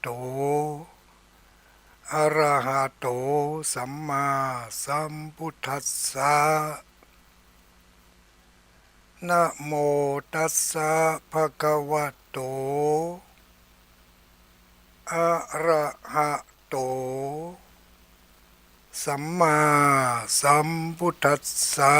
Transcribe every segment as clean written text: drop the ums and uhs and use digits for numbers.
โตอะระหะโตสัมมาสัมพุทธัสสะนะโมตัสสะภะคะวะโตอะระหะโตสัมมาสัมพุทธัสสะ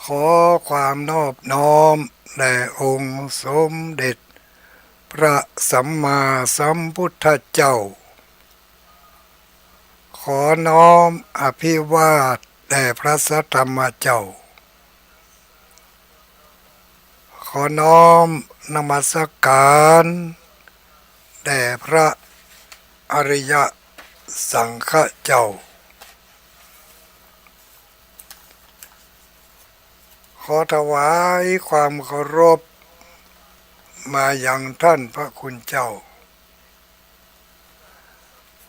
ขอความนอบน้อมแด่องค์สมเด็จพระสัมมาสัมพุทธเจ้าขอน้อมอภิวาทแด่พระสัทธรรมเจ้าขอน้อมนมัสการแด่พระอริยสังฆเจ้าขอถวายความเคารพมายังท่านพระคุณเจ้า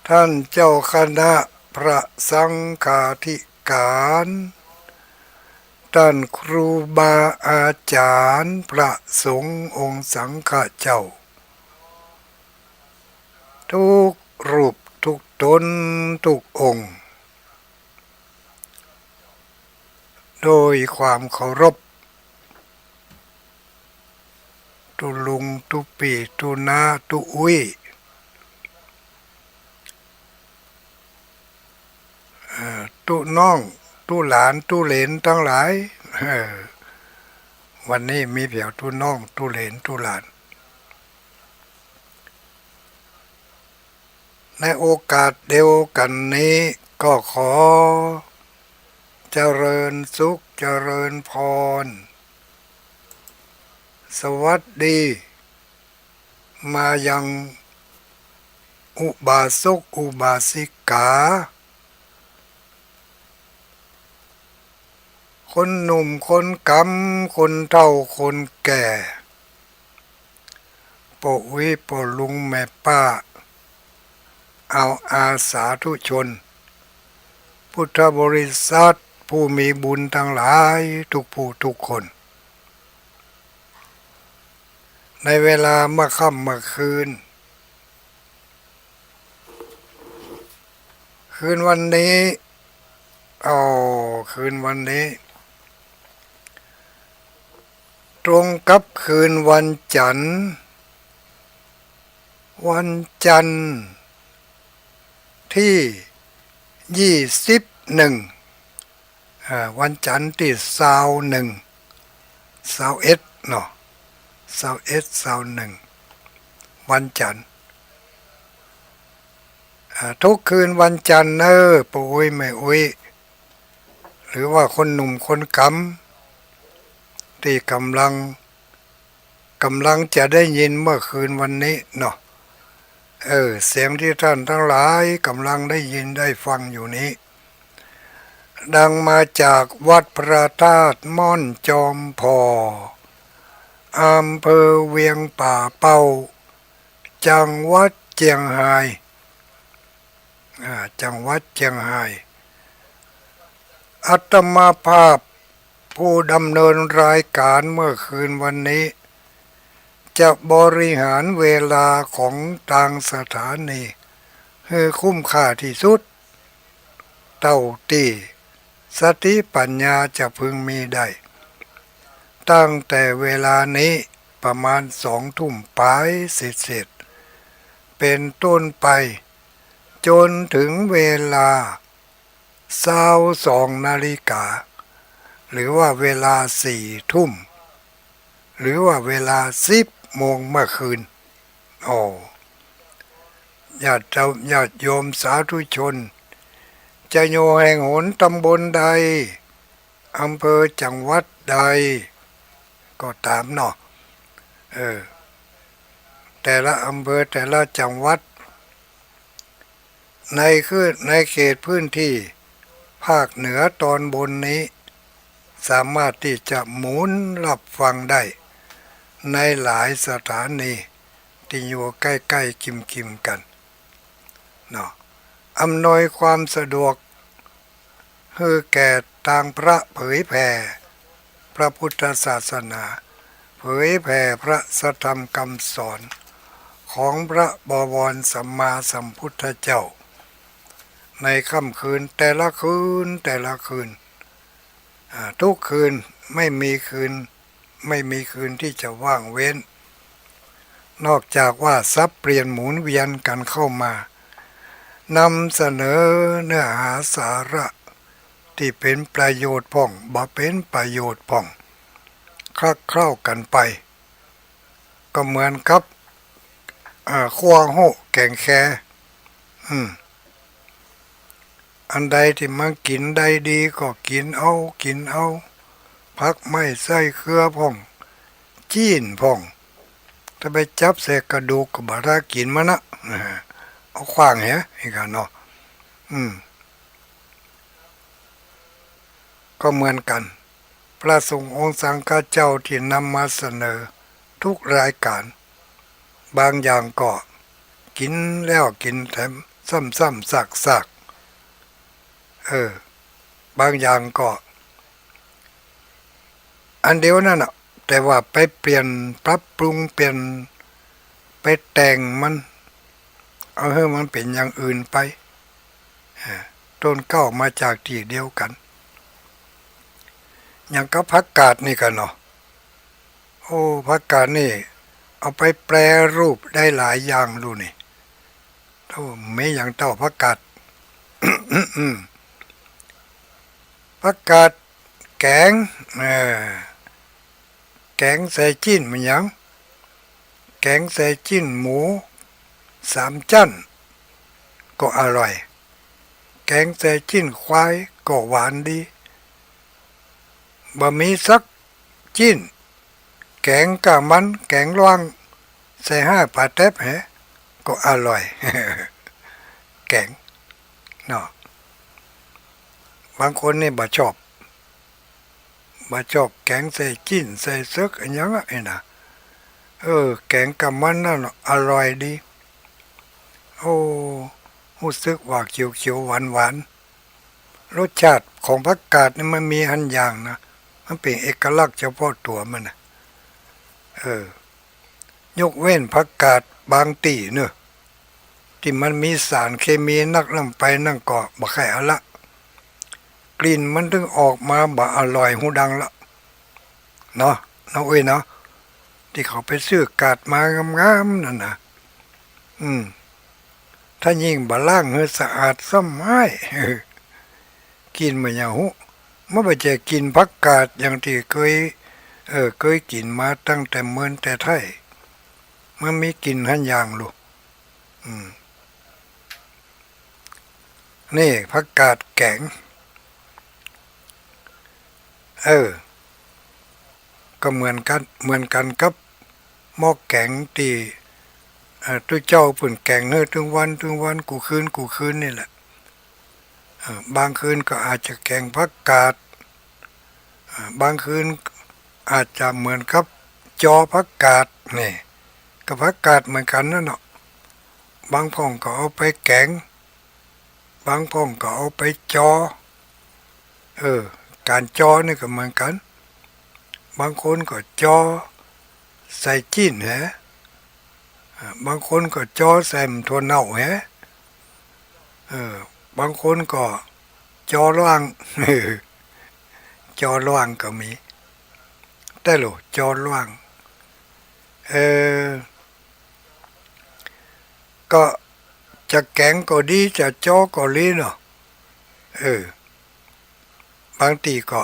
ท่านเจ้าคณะพระสังฆาธิการท่านครูบาอาจารย์พระสงฆ์องค์สังฆเจ้าทุกรูปทุกตนทุกองค์โดยความเคารพตุลุงตุปีตุนาตุอุ้ยตุน้องตุหลานตุเหลนทั้งหลายวันนี้มีเพียงตุน้องตุเหลนตุหลานในโอกาสเดียวกันนี้ก็ขอเจริญสุขเจริญพรสวัสดีมายังอุบาสกอุบาสิกาคนหนุ่มคนกำคนเฒ่าคนแก่ปู่วิปู่ลุงแม่ป้าเอาอาสาธุชนพุทธบริษัทผู้มีบุญทั้งหลายทุกผู้ทุกคนในเวลาเมื่อค่ำเมื่อคืนวันนี้คืนวันนี้ตรงกับคืนวันจันทร์ที่21วันจันทร์ที่21เนาะ21วันจันทร์ทุกคืนวันจันทร์ปู่อุ้ยแม่อุ้ยหรือว่าคนหนุ่มคนกำที่กำลังจะได้ยินเมื่อคืนวันนี้เนาะเสียงที่ท่านทั้งหลายกำลังได้ยินได้ฟังอยู่นี้ดังมาจากวัดพระธาตุม่อนจอมพออำเภอเวียงป่าเป้าจังหวัดเชียงรายอาตมาภาพผู้ดำเนินรายการเมื่อคืนวันนี้จะบริหารเวลาของทางสถานีให้คุ้มค่าที่สุดเท่าที่สติปัญญาจะพึงมีได้ตั้งแต่เวลานี้ประมาณ2 ทุ่มปลายเสร็จเป็นต้นไปจนถึงเวลา22 นาฬิกาหรือว่าเวลา4 ทุ่มหรือว่าเวลา10 โมงเมื่อคืนญาติโยมสาธุชนจะอยู่แห่งหนตำบลใดอำเภอจังหวัดใดก็ตามเนาะแต่ละอำเภอแต่ละจังหวัดในเขตพื้นที่ภาคเหนือตอนบนนี้สามารถที่จะหมุนรับฟังได้ในหลายสถานีที่อยู่ใกล้ๆกิมกันเนาะอำนวยความสะดวกให้แก่ทางพระเผยแผ่พระพุทธศาสนา เผยแผ่พระสัทธรรมคำสอนของพระบวรสัมมาสัมพุทธเจ้าในค่ำคืนแต่ละคืนแต่ละคืนทุกคืนไม่มีคืนที่จะว่างเว้นนอกจากว่าสับเปลี่ยนหมุนเวียนกันเข้ามานำเสนอเนื้อหาสาระที่เป็นประโยชน์พ่องบ่เป็นประโยชน์พ่องคลักเคล้ากันไปก็เหมือนกับขั้วโหแกงแคอันใดที่มันกินได้ดีก็กินเอาพักไม่ใส่เครือพ่องจีนพ่องถ้าไปจับใส่กระดูกก็บ่ได้กินมันนะเอาขว้างเหรออีกเนาะก็เหมือนกันพระสงฆ์องค์สังฆเจ้าที่นำมาเสนอทุกรายการบางอย่างก็กินแล้วกินแถมซ้ำๆซากบางอย่างก็อันเดียวนั่นน่ะแต่ว่าไปเปลี่ยนปรับปรุงเปลี่ยนไปแต่งมันเอาให้มันเป็นอย่างอื่นไปต้นเก้ามาจากที่เดียวกันอย่างกับผักกาดนี่กันเนาะโอ้ผักกาดนี่เอาไปแปรรูปได้หลายอย่างดูนี่โธ่ไม่อย่างเต้าผักกาด ผักกาดแกงแกงใส่จิ้นมันยังแกงใส่จิ้นหมู3 จั่นก็อร่อยแกงใส่จิ้นควายก็หวานดีบะหมี่สักจิ้นแกงกะมันแกงล่วงใส่5 ปลาแทบก็อร่อย แกงเนาะบางคนนี่บ่ชอบแกงใส่จิ้นใส่ซึกอันยังไอ้น่ะแกงกะมันนั่นอร่อยดีโอ้รู้สึกว่าเขียวๆหวานๆรสชาติของผักกาดนี่มันมีหันอย่างนะมันเป็นเอกลักษณ์เฉพาะตัวมันนะยกเว้นผักกาดบางตีเนอะที่มันมีสารเคมีนักลำไปนั่งก็บ่ค่อยเอาละกลิ่นมันถึงออกมาบ่อร่อยหูดังละเนาะน้องเนาะที่เขาไปซื้อกาดมางามๆนั่นนะถ้ายิ่งบ่ล้างให้สะอาดซ้ำให้กินมันอย่างหูไม่ไปจะกินผักกาดอย่างที่เคยกินมาตั้งแต่เมืองแต่ไทยมันมีกินหันอย่างลูกนี่ผักกาดแกงก็เหมือนกันกับหม้อแกงตีตัวเจ้าปุ่นแกงเนื้อถึงวันกูคืนนี่แหละบางคืนก็อาจจะแกงผักกาดบางคืนอาจจะเหมือนกับจอผักกาดนี่กับผักกาดเหมือนกันนั่นเนาะบางพ่องก็เอาไปแกงบางพ่องก็เอาไปจอการจอนี่ก็เหมือนกันบางคนก็จอใส่จิ้นบางคนก็จอใส่ถั่วเน่าบางคนก็จอล่าง จอล่างก็มีแต่หรอจอล่างก็จะแกงก็ดีจะจอก็ดีเนาะบางทีก็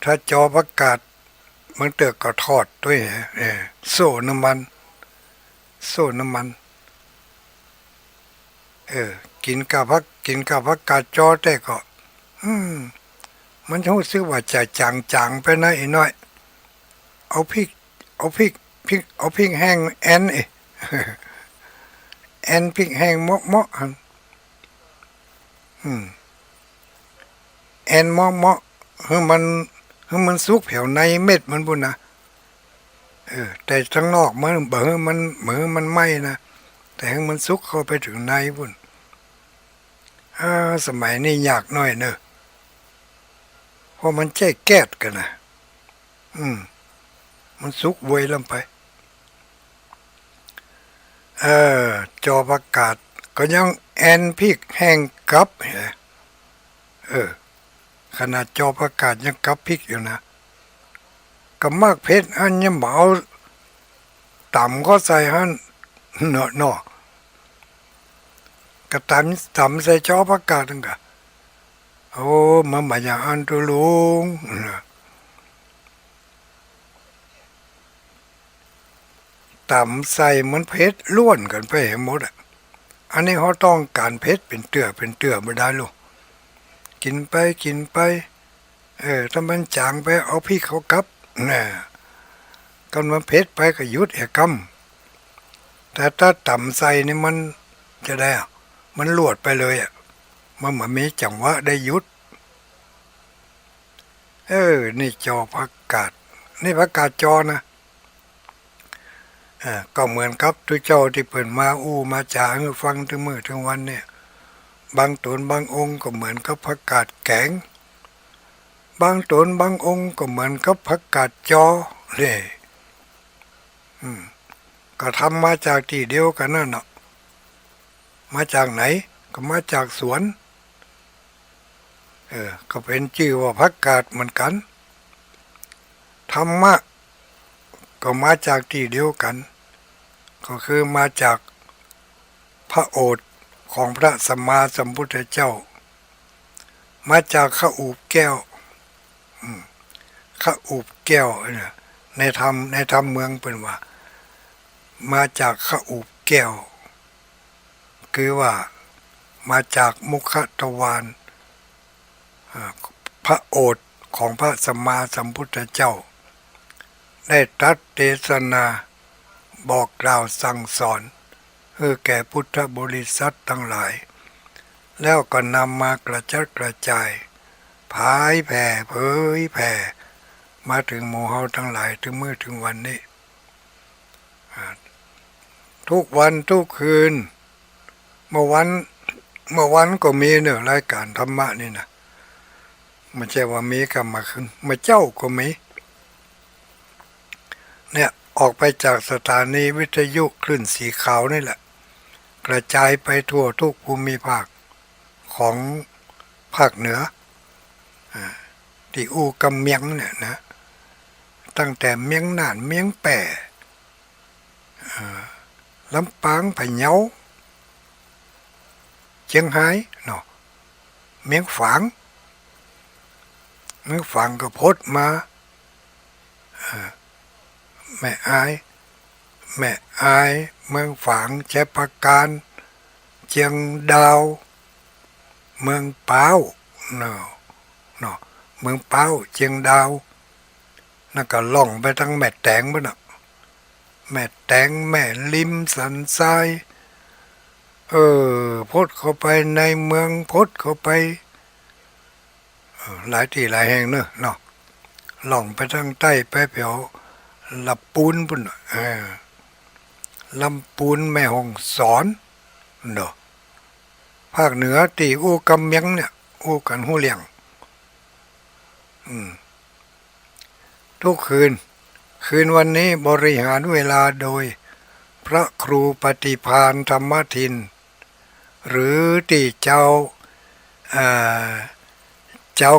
ถ้าจอผักกาดมันเตอก็ทอดด้วยโซ่น้ำมันกินกับผักกาดจอแต่ก็มันรู้สึกว่าจะจางไปหน่อยน้อยเอาพริกแห้งแอนพริกแห้งเมาะแอนเมาะให้มันสุกแผ่วในเม็ดมันบุญนะแต่ข้างนอกมันเหมือนมันไหม้นะแต่ให้มันสุกเข้าไปถึงในบุญสมัยนี้ยากหน่อยเนอะเพราะมันแก้แก๊สกันนะ มันสุกเวยลงไปเออจอประกาศก็ยังแอนพริกแห้งกับเออขนาดจอประกาศยังกับพริกอยู่นะก็มากเพชรอันยังเบาต่ำก็ใส่หันเนาะก็ต่ำใส่จอประกาศนั่นกะโอ้มันมาอย่างอันตุลุงต่ำใส่เหมือนเพชรล้วนกันไปหมดอ่ะอันนี้เขาต้องการเพชรเป็นเตื้อไม่ได้ลูกกินไปกินไปถ้ามันจางไปเอาพี่เขากับน่ะกันมันเพชรไปก็ยุดกรรมแต่ถ้าต่ำใส่นี่มันจะได้อะมันลวดไปเลยอ่ะมันเหมือนมีจังหวะได้ยุดนี่จอประกาศนี่ประกาศจอนะก็เหมือนครับทุกเจ้าที่เปิดมามาจาให้ฟังถึงมือถึงวันเนี่ยบางตนบางองค์ก็เหมือนกับประกาศแกงบางตนบางองค์ก็เหมือนกับประกาศจอเนี่ยก็ทำมาจากที่เดียวกันนั่นเนาะมาจากไหนก็มาจากสวนก็เป็นชื่อว่าประกาศเหมือนกันธรรมะก็มาจากที่เดียวกันก็คือมาจากพระโอษฐ์ของพระสัมมาสัมพุทธเจ้ามาจากข้าอูบแก้วข้าอูบแก้วเนี่ยในธรรมเมืองเป็นว่ามาจากข้าอูบแก้วคือว่ามาจากมุขทวารพระโอษฐ์ของพระสัมมาสัมพุทธเจ้าได้ตรัสเทศนาบอกกล่าวสั่งสอนแก่พุทธบริษัททั้งหลายแล้วก็นำมากระจัดกระจายผายแผ่เผยแผ่มาถึงหมู่เฮาทั้งหลายถึงมื้อถึงวันนี้ทุกวันทุกคืนเมื่อวันก็มีเนื้อรายการธรรมะนี่นะไม่ใช่ว่ามีกรรมาขึ้นมาเจ้าก็มีเนี่ยออกไปจากสถานีวิทยุคลื่นสีขาวนี่แหละกระจายไปทั่วทุกภูมิภาคของภาคเหนือที่กำเมียงเนี่ยนะตั้งแต่เมียงน่านเมียงแป่ลำปางพะเยาเชียงรายเนาะเมียงฝางก็พดมาแม่อายเมืองฝางแช่ประการเชียงดาวเมืองเป้าเนาะเมืองเป้าเชียงดาวนั่นก็ล่องไปทั้งแม่แตงบ่น่ะแม่แตงแม่ลิมสันทรายพดเข้าไปในเมืองพดเข้าไปหลายที่หลายแห่งเนาะล่องไปทางใต้ไปแถวลำปูนปุ่นลำปูนแม่ฮ่องสอนเนาะภาคเหนือตีกำเมียงเนี่ยกันหูเลียงทุกคืนวันนี้บริหารเวลาโดยพระครูปฏิภาณธรรมทินหรือที่เจ้า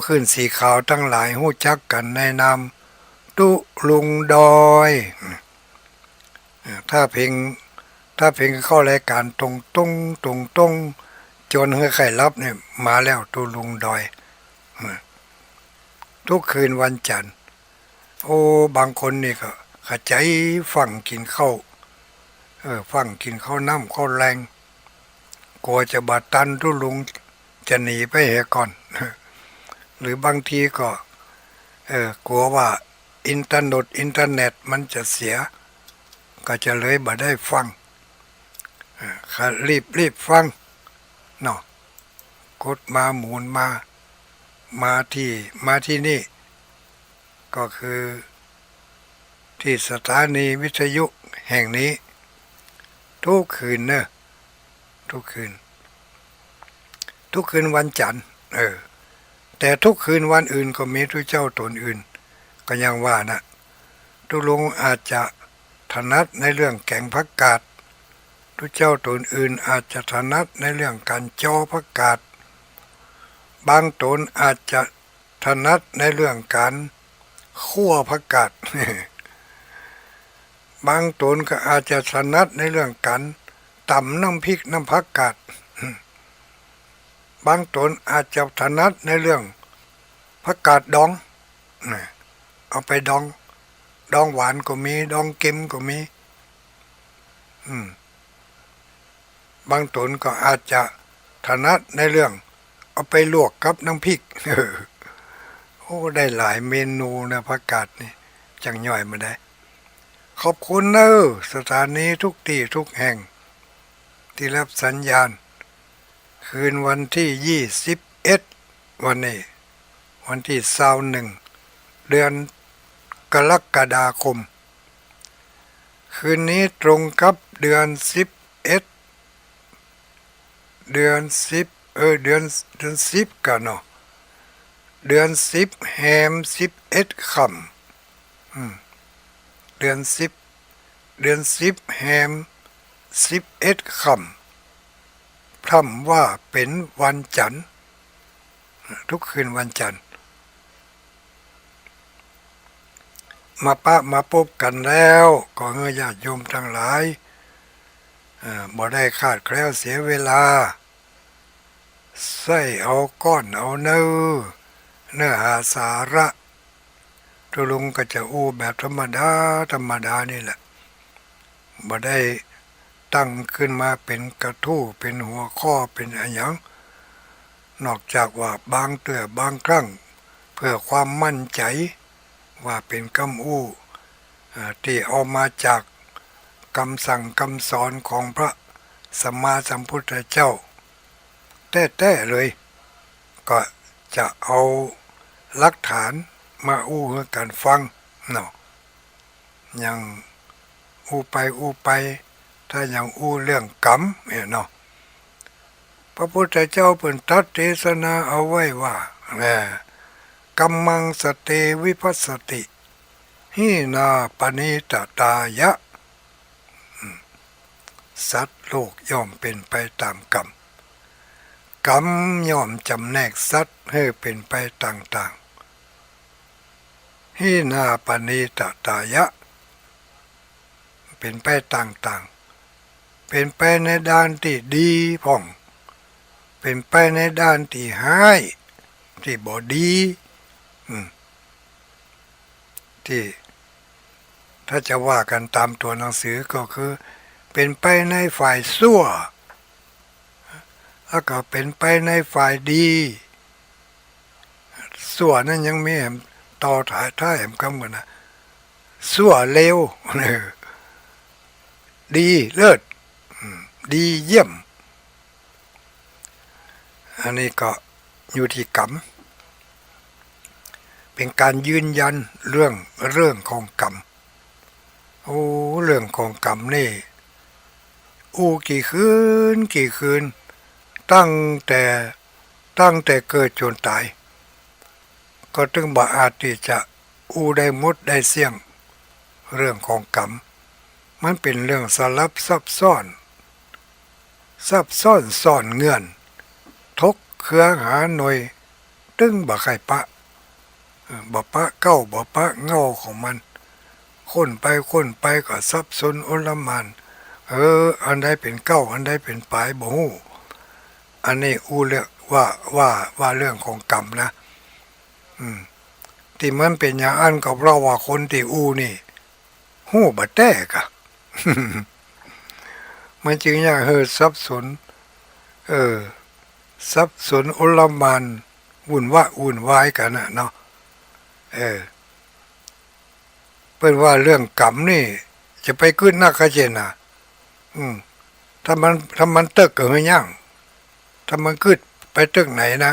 ขึ้นสีขาวทั้งหลายหู้จักกันในนามตุลุงดอยถ้าเพลงเข้ารายการตรงจนให้ใครรับเนี่ยมาแล้วตุลุงดอยทุกคืนวันจันทร์บางคนนี่ก็ขจายฟังกินข้าวฟังกินข้าวน้ำข้าวแรงกลัวจะบาดตันตุลุงจะหนีไปก่อน หรือบางทีก็กลัวว่าอินเทอร์เน็ตมันจะเสียก็จะเลยบ่ได้ฟังรีบฟังเนาะกดมาหมุนมาที่นี่ก็คือที่สถานีวิทยุแห่งนี้ทุกคืนทุกคืนวันจันทร์แต่ทุกคืนวันอื่นก็มีทุกเจ้าตนอื่นก็ยังว่านะ ตุลุงอาจจะถนัดในเรื่องแกงผักกาดทุกเจ้าตนอื่นอาจจะถนัดในเรื่องการจ่อผักกาดบางตนอาจจะถนัดในเรื่องการคั่วผักกาด บางตนก็อาจจะถนัดในเรื่องการตำน้ำพริกน้ำผักกาด บางตนอาจจะถนัดในเรื่องผักกาดดองเอาไปดองหวานก็มีดองเค็มก็มีบางตนก็อาจจะถนัดในเรื่องเอาไปลวกกับน้ำพริก โอ้ได้หลายเมนูนะผักกาดนี่จังย่อยมาได้ขอบคุณเนอะสถานีทุกที่ทุกแห่งที่รับสัญญาณคืนวันที่21วันนี้วันที่21เดือนกรกฎาคมคืนนี้ตรงกับเดือน11เดือน10เดือน10กันเนาะเดือน10แฮม11ค่ำเดือน10แฮม11ค่ำพร่ำว่าเป็นวันจันทร์ทุกคืนวันจันทร์มาพบกันแล้วก็ญาติโยมทั้งหลายบ่ได้คาดแคล้วเสียเวลาใส่เอาก้อนเอาเนื้อหาสาระตุลุงก็จะอู้แบบธรรมดานี่แหละบ่ได้ตั้งขึ้นมาเป็นกระทู้เป็นหัวข้อเป็นอะไรอย่างนอกจากว่าบางบางครั้งเพื่อความมั่นใจว่าเป็นคำอู้ที่เอามาจากคำสั่งคำสอนของพระสัมมาสัมพุทธเจ้าแท้ๆเลยก็จะเอาหลักฐานมาอู้ให้กันฟังเนาะอย่างอู้ไปถ้าอย่างอู้เรื่องกรรมเนาะพระพุทธเจ้าเปิ่นตรัสเทศนาเอาไว้ว่ากัมมังสเตวิภัสสติหินาปณิตตายะสัตว์โลกย่อมเป็นไปตามกรรมกรรมย่อมจำแนกสัตว์ให้เป็นไปต่างๆหินาปณิตตายะเป็นไปต่างๆเป็นไปในด้านที่ดีพ่องเป็นไปในด้านที่ร้ายที่บ่ดีที่ถ้าจะว่ากันตามตัวหนังสือก็คือเป็นไปในฝ่ายชั่วแล้วก็เป็นไปในฝ่ายดีชั่วนั้นยังมีต่อท้ายคำกันนะชั่วเลวดีเลิศดีเยี่ยมอันนี้ก็อยู่ที่กรรมเป็นการยืนยันเรื่องของกรรมเรื่องของกรรมนี่กี่คืนตั้งแต่เกิดจนตายก็ถึงบ่อาจที่จะได้หมดได้เสี่ยงเรื่องของกรรมมันเป็นเรื่องสลับซับซ้อนซ่อนเงื่อนทกเครือหาหน่วยตึงบ่ใครปะบ่ปะเก้าบ่ปะเงาของมันค้นไปก็ซับซ้อนโอลหม่านอันใดเป็นเก้าอันใดเป็นปลายบ่ฮู้อันนี้เรียกว่าเรื่องของกรรมนะที่มันเป็นอย่างอันก็เพราะว่าคนที่นี่ฮู้บ่แท้กะ มันจึงอยากสับสนสับสนโอลหม่านวุ่นวายกันเนาะเป็นว่าเรื่องกรรมนี่จะไปขึ้นนักขเจนะถ้ามันตึกก็เฮย่างถ้ามันขึ้นไปตึกไหนนะ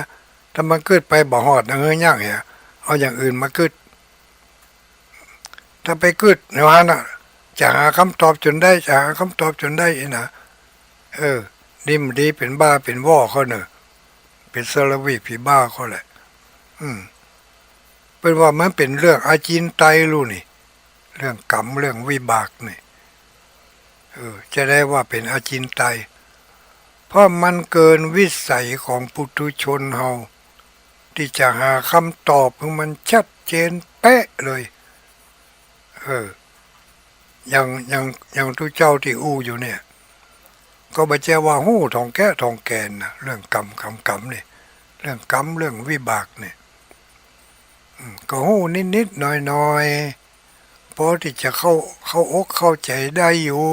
ถ้ามันขึ้นไปบ่ฮอดเฮย่างเนี่ยเอาอย่างอื่นมาขึ้นถ้าไปขึ้นในวันน่ะจะหาคำตอบจนได้นะดีเป็นบ้าเป็นว่อเขาเนอะเป็นสารวิผีบ้าเขาแหละเป็นว่ามันเป็นเรื่องอาจินไตรู้นี่ เรื่องกรรมเรื่องวิบากเนี่ยจะได้ว่าเป็นอจินไตยเพราะมันเกินวิสัยของปุถุชนเฮาที่จะหาคำตอบของมันชัดเจนเป๊ะเลยเอออย่างทุกเจ้าที่อู้อยู่เนี่ยก็บ่ใช่ว่าหู้ทองแก่ทองแกนนะเรื่องกรรมกรรมเนี่ยเรื่องกรรมเรื่องวิบากเนี่ยก็หู้นิดๆหน่อยๆพอที่จะเข้าอกเข้าใจได้อยู่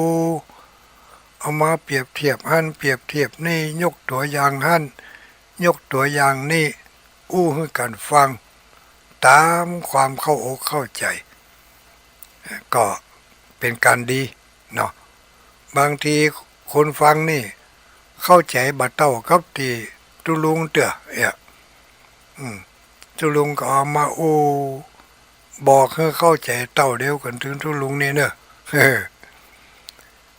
เอามาเปรียบเทียบหันเปรียบเทียบนี่ยกตัวอย่างหันยกตัวอย่างนี่อู้ให้กันฟังตามความเข้าอกเข้าใจก็เป็นการดีเนาะบางทีคนฟังนี่เข้าใจบัดเต้ากับที่ตุลุงเต๋อตุลุงก็เอามาโอ้บอกให้เข้าใจเต้าเดียวกันถึงตุลุงนี่เนอะ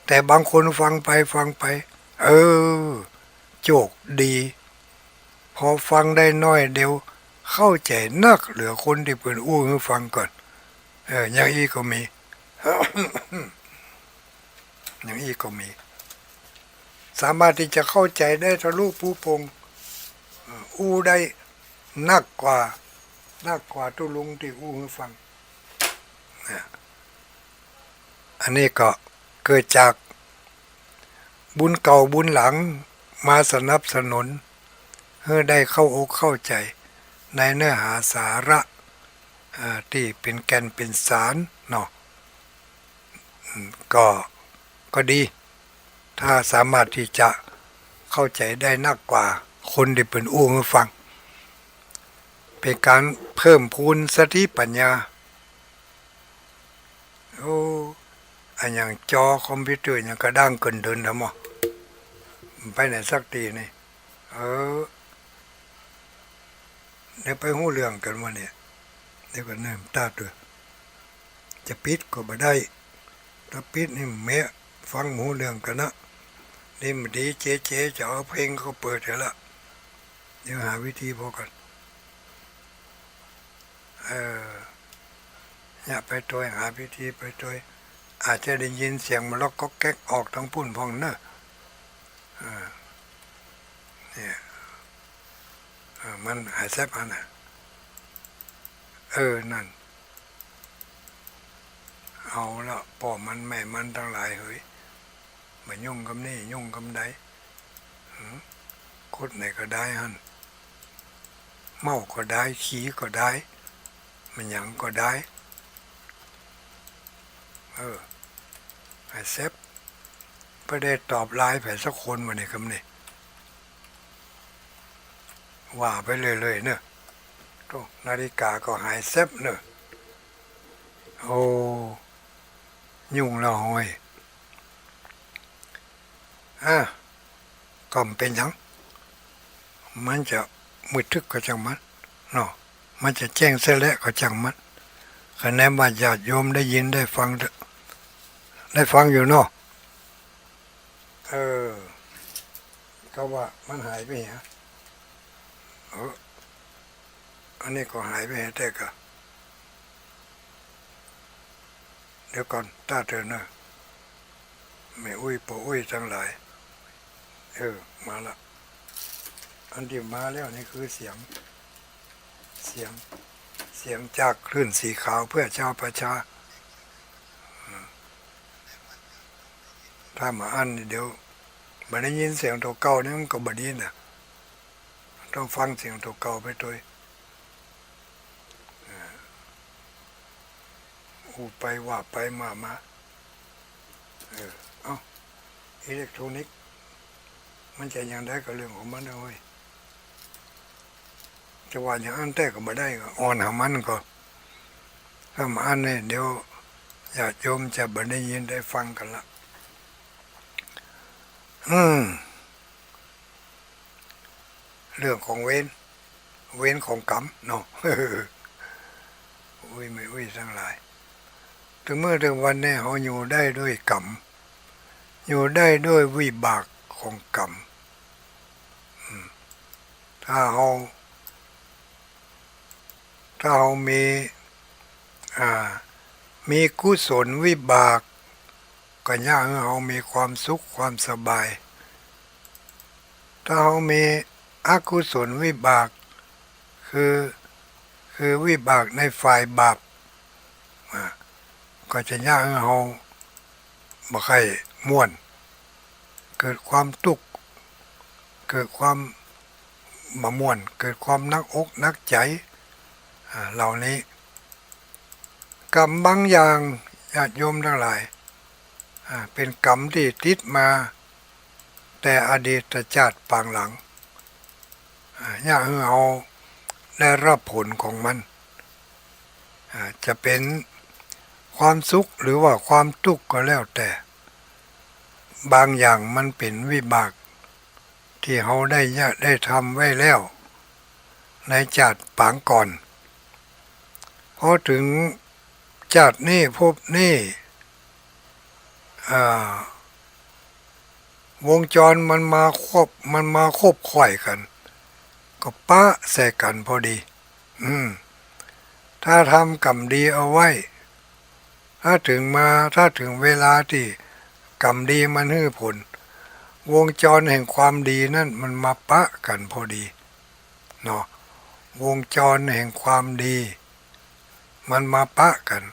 แต่บางคนฟังไปเออโจกดีพอฟังได้น้อยเดียวเข้าใจนักเหลือคนที่เปิดอู้ให้ฟังก่อนอย่างอีก็มี อย่างอีก็มีสามารถที่จะเข้าใจได้ทะลุปูพงอู้ได้นักกว่าตุลุงที่อู้ให้ฟังอันนี้ก็เกิดจากบุญเก่าบุญหลังมาสนับสนุนให้ได้เข้าอกเข้าใจในเนื้อหาสาระที่เป็นแก่นเป็นสารเนาะก็ดีถ้าสามารถที่จะเข้าใจได้นักกว่าคนที่เป็นอู้ให้ฟังเป็นการเพิ่มพูนสติปัญญาอันอย่างจอคอมพิวเตอร์อย่างกระด้างเกินเดินทำมั้ไปไหนสักทีนี่เดี๋ยวไปหู้เรื่องกันว่าเนี่ยเดี๋ยวก็เนิ่มตาตัวจะปิดก็บ่ได้ถ้าปิดนี่แม่ฟังหูเรื่องกันนะนี่มันดีเจ๊จะเอาเพลงเขาเปิดเถอะละเดี๋ยวหาวิธีพอกันอย่าไปตัวหาวิธีไปตัวอาจจะได้ยินเสียงมันล็อกก็แก๊กออกทั้งพุ่นพองเนอะเนี่ยมันหายแซบมันนั่นเอาละพ่อมันแม่มันทั้งหลายเฮ้ยมายุ่งกับนี่ยุ่งกับใดโคตรไหนก็ได้ฮั่นเมาก็ได้ขี้ก็ได้มันยังก็ได้ไอ้เซฟไม่ได้ตอบไลน์ไปสักคนมาในคำนี้ว่าไปเลยเนอะนาฬิกาก็หายเซฟเนอะโอ้ยุ่งละหอยก็เป็นยังมันจะมืดทึกก็จังมันเนาะมันจะแจ้งเสละก็จังมันคะแนนว่าญาติโยมได้ยินได้ฟังอยู่เนาะก็ว่ามันหายไปฮะอันนี้ก็หายไปแต่ก็เดี๋ยวก่อนตาเธอเนอะไม่อุ้ยปออุ้ยทั้งหลายมาละอันที่มาแล้วนี่คือเสียงจากคลื่นสีขาวเพื่อชาวประชาถ้ามาอันเดี๋ยวบัดได้ยินเสียงตัวเก่านี่มันก็บดีนะต้องฟังเสียงตัวเก่าไปด้วยไปว่าไปมาอิเล็กทรอนิกส์มันจะยังได้ก็เรื่องของมันนะเว้ยจะว่าอย่างอันแต่ก็ไม่ได้ก็อ่อนหามันก็ถ้ามาอันนี่เดี๋ยวญาติโยมจะบัดได้ยินได้ฟังกันละเรื่องของเว้นของกรรมเนาะไม่ทั้งหลายถึงเมื่อถึงวันนี้เขาอยู่ได้ด้วยกรรมอยู่ได้ด้วยวิบากของกรรมถ้าเรามี มีกุศลวิบากก็ย่าให้เรามีความสุขความสบายถ้าเรามีอกุศลวิบากคือวิบากในฝ่ายบาปก็จะยากให้เราบ่ค่อยม่วนเกิดความทุกข์เกิดความบ่ม่วนเกิดความนักอกนักใจเหล่านี้กรรมบางอย่างญาติโยมทั้งหลายเป็นกรรมที่ติดมาแต่อดีตชาติปางหลังอยากให้เราได้รับผลของมันจะเป็นความสุขหรือว่าความทุกข์ก็แล้วแต่บางอย่างมันเป็นวิบากที่เราได้ทำไว้แล้วในชาติปางก่อนพอถึงชาตินี้ภพนี้วงจรมันมาครบค่อยกันก็ปะใส่กันพอดีถ้าทำกรรมดีเอาไว้ถ้าถึงเวลาที่กรรมดีมันให้ผลวงจรแห่งความดีนั่นมันมาปะกันพอดีเนาะวงจรแห่งความดีมันมาปะกัน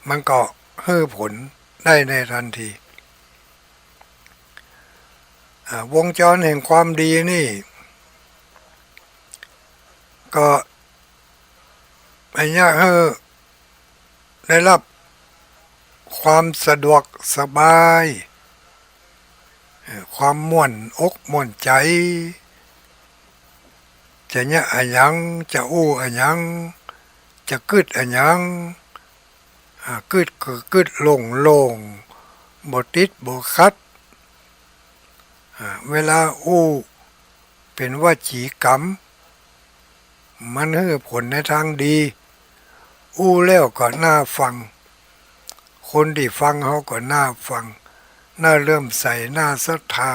มันก็ให้ผลได้ในทันทีวงจรแห่งความดีนี่ก็ไอ้เนี่ยได้รับความสะดวกสบายความม่วนอกม่วนใจจะเนี่ยอะหยังจะอู้อะหยังจะกึดอะหยังกึดก็กึดโล่งบ่ติดบ่ขัดเวลาอู้เป็นวจีกรรมมันให้ผลในทางดีอู้แล้วก็น่าฟังคนที่ฟังเขาก็น่าฟังน่าเริ่มใส่น่าศรัทธา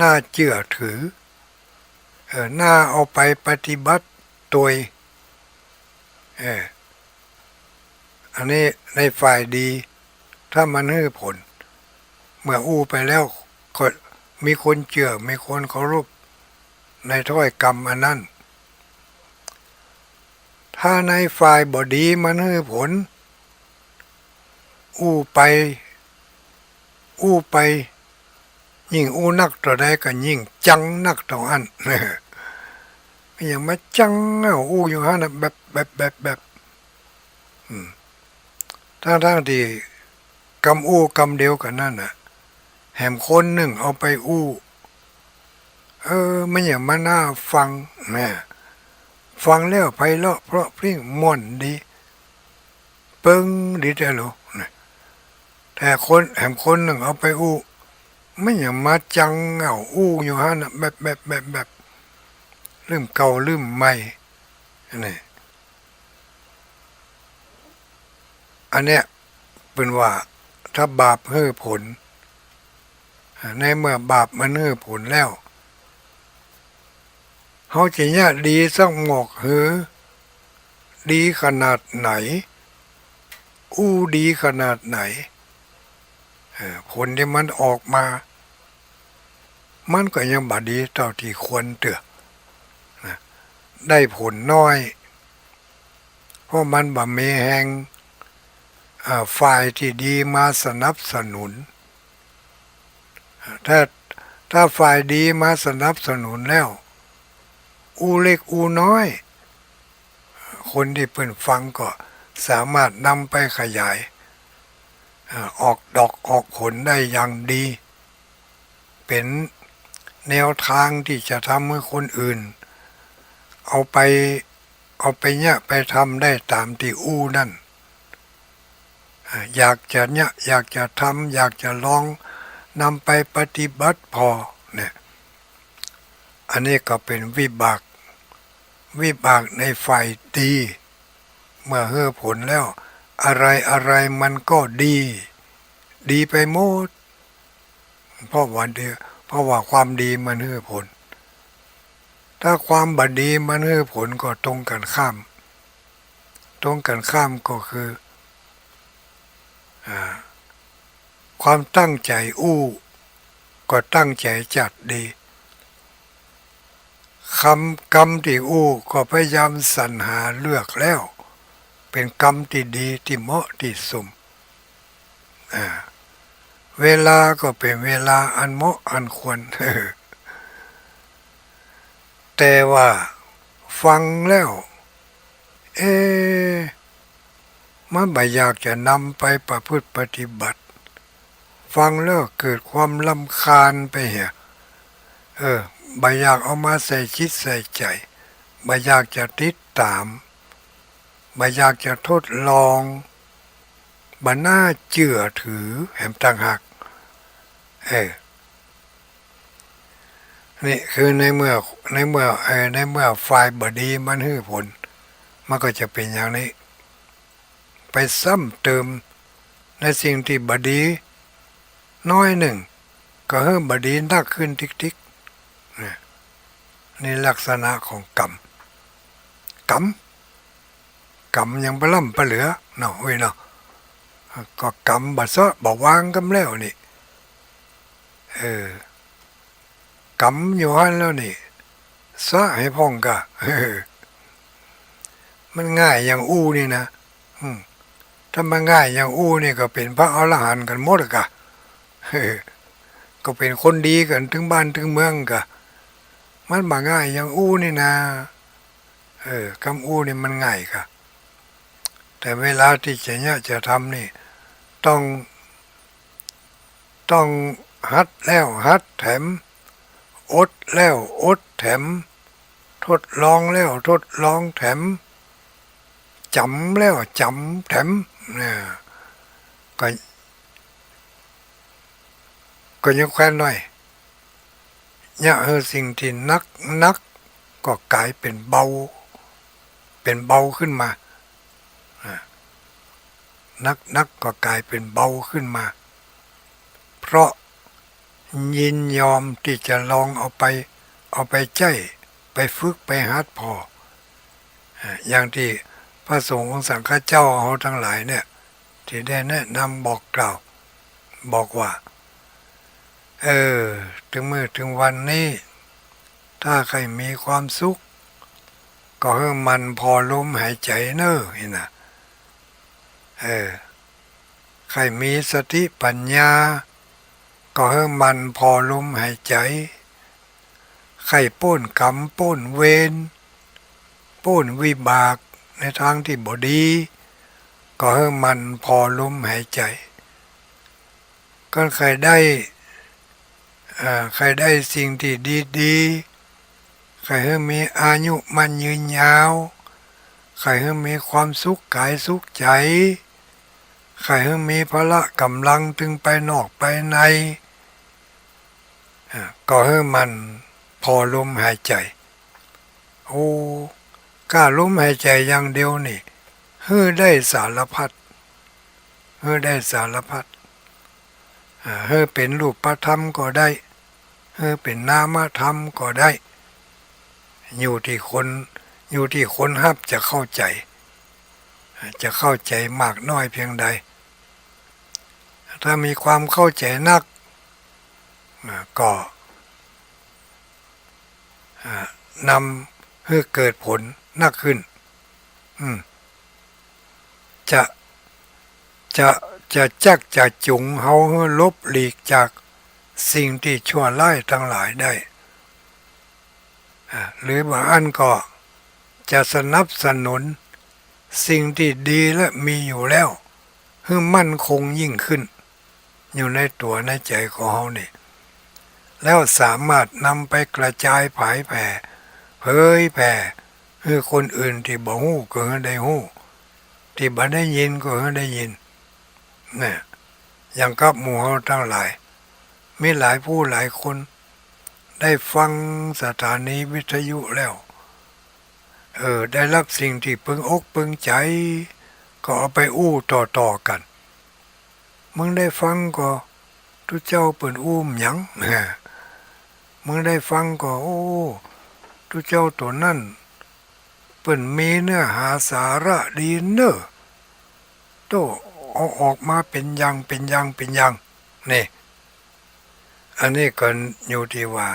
น่าเชื่อถือน่าเอาไปปฏิบัติตัวอันนี้ในฝ่ายดีถ้ามันให้ผลเมื่ออู้ไปแล้วก็มีคนเชื่อมีคนเคารพในถ้อยกรรมอันนั้นถ้าในฝ่ายบดีมันให้ผลอู้ไปยิ่งอู้นักต่อใดก็ยิ่งจังนักต่ออันอย่างมาจังอู้อยู่ฮะนะแบบทั้งที่กำอู้กำเดียวกันนั่นน่ะแหมคนหนึ่งเอาไปอู้ไม่อย่างมาน่าฟังนะฟังแล้วไพเราะเพราะพริ้งม่วนดีเปิ้งดีแต่หรอแต่แหมคนหนึ่งเอาไปอู้ไม่อย่างมาจังอู้อยู่ฮะนะแบบลืมเก่าลืมใหม่นี่อันเนี้ยเป็นว่าถ้าบาปให้ผลในเมื่อบาปมันให้ผลแล้วเขาจะเนี่ยดีสักหมอกดีขนาดไหนอู้ดีขนาดไหนผลที่มันออกมามันก็ยังบาดีเท่าที่ควรเถอะได้ผลน้อยเพราะมันบ่มีแห่งฝ่ายที่ดีมาสนับสนุนถ้าฝ่ายดีมาสนับสนุนแล้วอูเล็กอูน้อยคนที่เพิ่นฟังก็สามารถนำไปขยายออกดอกออกผลได้อย่างดีเป็นแนวทางที่จะทำให้คนอื่นเอาไปเนี่ยไปทำได้ตามที่อู้นั่นอยากจะทำอยากจะลองนำไปปฏิบัติพอเนี่ยอันนี้ก็เป็นวิบากในฝ่ายดีเมื่อให้ผลแล้วอะไรมันก็ดีไปหมดเพราะว่าความดีมันให้ผลถ้าความบดีมันให้ผลก็ตรงกันข้ามก็คือ ความตั้งใจอู้ก็ตั้งใจจัดดีคำกรรมที่อู้ก็พยายามสรรหาเลือกแล้วเป็นกรรมที่ดีที่เหมาะที่สมเวลาก็เป็นเวลาอันเหมาะอันควรแต่ว่าฟังแล้วเอ๊ะมันไม่อยากจะนำไปประพฤติปฏิบัติฟังแล้วเกิดความรำคาญไปเหี่ยไม่อยากเอามาใส่คิดใส่ใจไม่อยากจะติดตามไม่อยากจะทดลองบ่น่าเชื่อถือแหมต่างหากนี่คือในเมื่อฝ่ายบดีมันให้ผลมันก็จะเป็นอย่างนี้ไปซ้ำเติมในสิ่งที่บดีน้อยหนึ่งก็ให้บดีนักขึ้นทิกๆนี่ลักษณะของกรรมยังปล่ำปเหลือเนาะเว้ยเนาะก็กรรมบัดซะบอกวางกันแล้วนี่กำอยู่หันแล้วนี่ซะให้พ่องกะมันง่ายอย่างอู้นี่นะถ้ามันง่ายอย่างอู้นี่ก็เป็นพระอรหันต์กันหมดกะก็เป็นคนดีกันถึงบ้านถึงเมืองกะมันมาง่ายอย่างอู้นี่นะคำอู้นี่มันง่ายกะแต่เวลาที่จะทำนี่ต้องหัดแล้วหัดแถมอดแล้วอดแถมทดลองแล้วทดลองแถมจำแล้วจำแถมเนี่ยก็ยังแคว้นหน่อยเนี่ยสิ่งที่นักก็กลายเป็นเบาขึ้นมานักก็กลายเป็นเบาขึ้นมาเพราะยินยอมที่จะลองเอาไปใจไปฝึกไปหัดพออย่างที่พระสงฆ์องค์สังฆเจ้าเขาทั้งหลายเนี่ยที่ได้แนะนำบอกกล่าวบอกว่าถึงมื้อถึงวันนี้ถ้าใครมีความสุขก็ให้มันพอลมหายใจเนอะนี่นะใครมีสติปัญญาก็ให้มันพอลมหายใจใครป้นกรรมป้นเวรป้นวิบากในทางที่บ่ดีก็ให้มันพอลมหายใจก็ใครได้สิ่งที่ดีๆใครให้มีอายุมันยืนยาวใครให้มีความสุขกายสุขใจใครให้มีพละกำลังถึงไปนอกไปในก็ให้มันพอลมหายใจกล้าลมหายใจอย่างเดียวนี่ให้ได้สารพัดให้เป็นรูปธรรมก็ได้ให้เป็นนามธรรมก็ได้อยู่ที่คนฮับจะเข้าใจมากน้อยเพียงใดถ้ามีความเข้าใจนักก็นำให้เกิดผลนักขึ้นจะจุงเฮาให้ลบหลีกจากสิ่งที่ชั่วร้ายทั้งหลายได้หรือบางอันก็จะสนับสนุนสิ่งที่ดีและมีอยู่แล้วให้มั่นคงยิ่งขึ้นอยู่ในตัวในใจของเฮานี่แล้วสามารถนำไปกระจายผายแผ่เผยแผ่ให้คนอื่นที่บ่ฮู้ก็ให้ได้ฮู้ที่บ่ได้ยินก็ให้ได้ยินเนี่ยอย่างกับหมู่เฮาทั้งหลายมีหลายผู้หลายคนได้ฟังสถานีวิทยุแล้วได้รับสิ่งที่พึงอกพึงใจก็เอาไปอู้ต่อกันมึงได้ฟังก็ทุเจ้าเปิ่นอู้มหยังมึงได้ฟังก็ทุเจ้าตัวนั่นเปิ่นมีเนื้อหาสาระดีเนอะโต เอาออกมาเป็นอย่างเป็นอย่างเป็นอย่างนี่อันนี้ก็อยู่ที่ว่า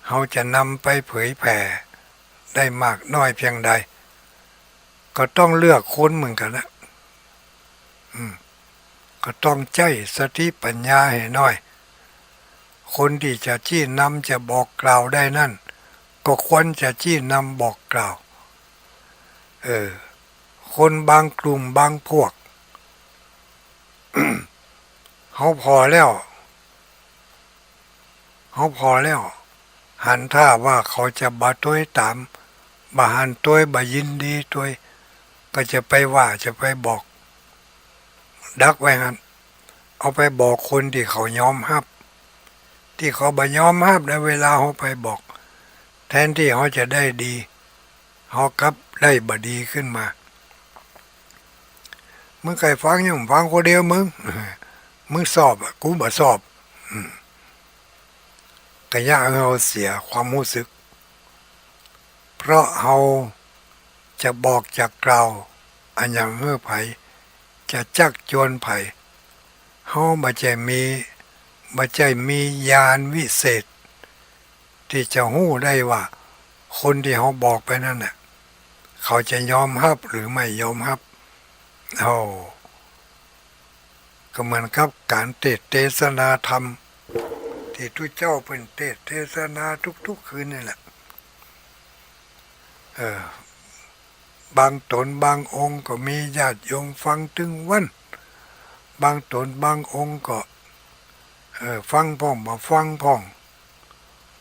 เขาจะนำไปเผยแผ่ได้มากน้อยเพียงใดก็ต้องเลือกคนเหมือนกันนะก็ต้องใจสติปัญญาให้น้อยคนที่จะชี้นำจะบอกกล่าวได้นั่นก็ควรจะชี้นำบอกกล่าวคนบางกลุ่มบางพวก เขาพอแล้วหันท่าว่าเขาจะบาต้วยตามบาหันต้วยบายินดีต้วยก็จะไปว่าจะไปบอกดักไว้หันเอาไปบอกคนที่เขายอมรับที่เขาบ่ยอมรับในเวลาเขาไปบอกแทนที่เขาจะได้ดีเขากลับได้บ่ดีขึ้นมามึงใครฟังยังฟังคนเดียวมึงสอบกูบ่สอบก็ยากเราเสียความรู้สึกเพราะเราจะบอกจากเราอันอย่างเมื่อไผจะจักจวนไผเขาบ่ใจมีญาณวิเศษที่จะหู้ได้ว่าคนที่เขาบอกไปนั่นน่ะเขาจะยอมรับหรือไม่ยอมรับก็เหมือนกับการเทศนาธรรมที่ทุกเจ้าเป็นเทศนาทุกคืนนี่แหละบางตนบางองค์ก็มีญาติโยมฟังถึงวันบางตนบางองค์ก็ฟังพ้องบ่ฟังพ้อง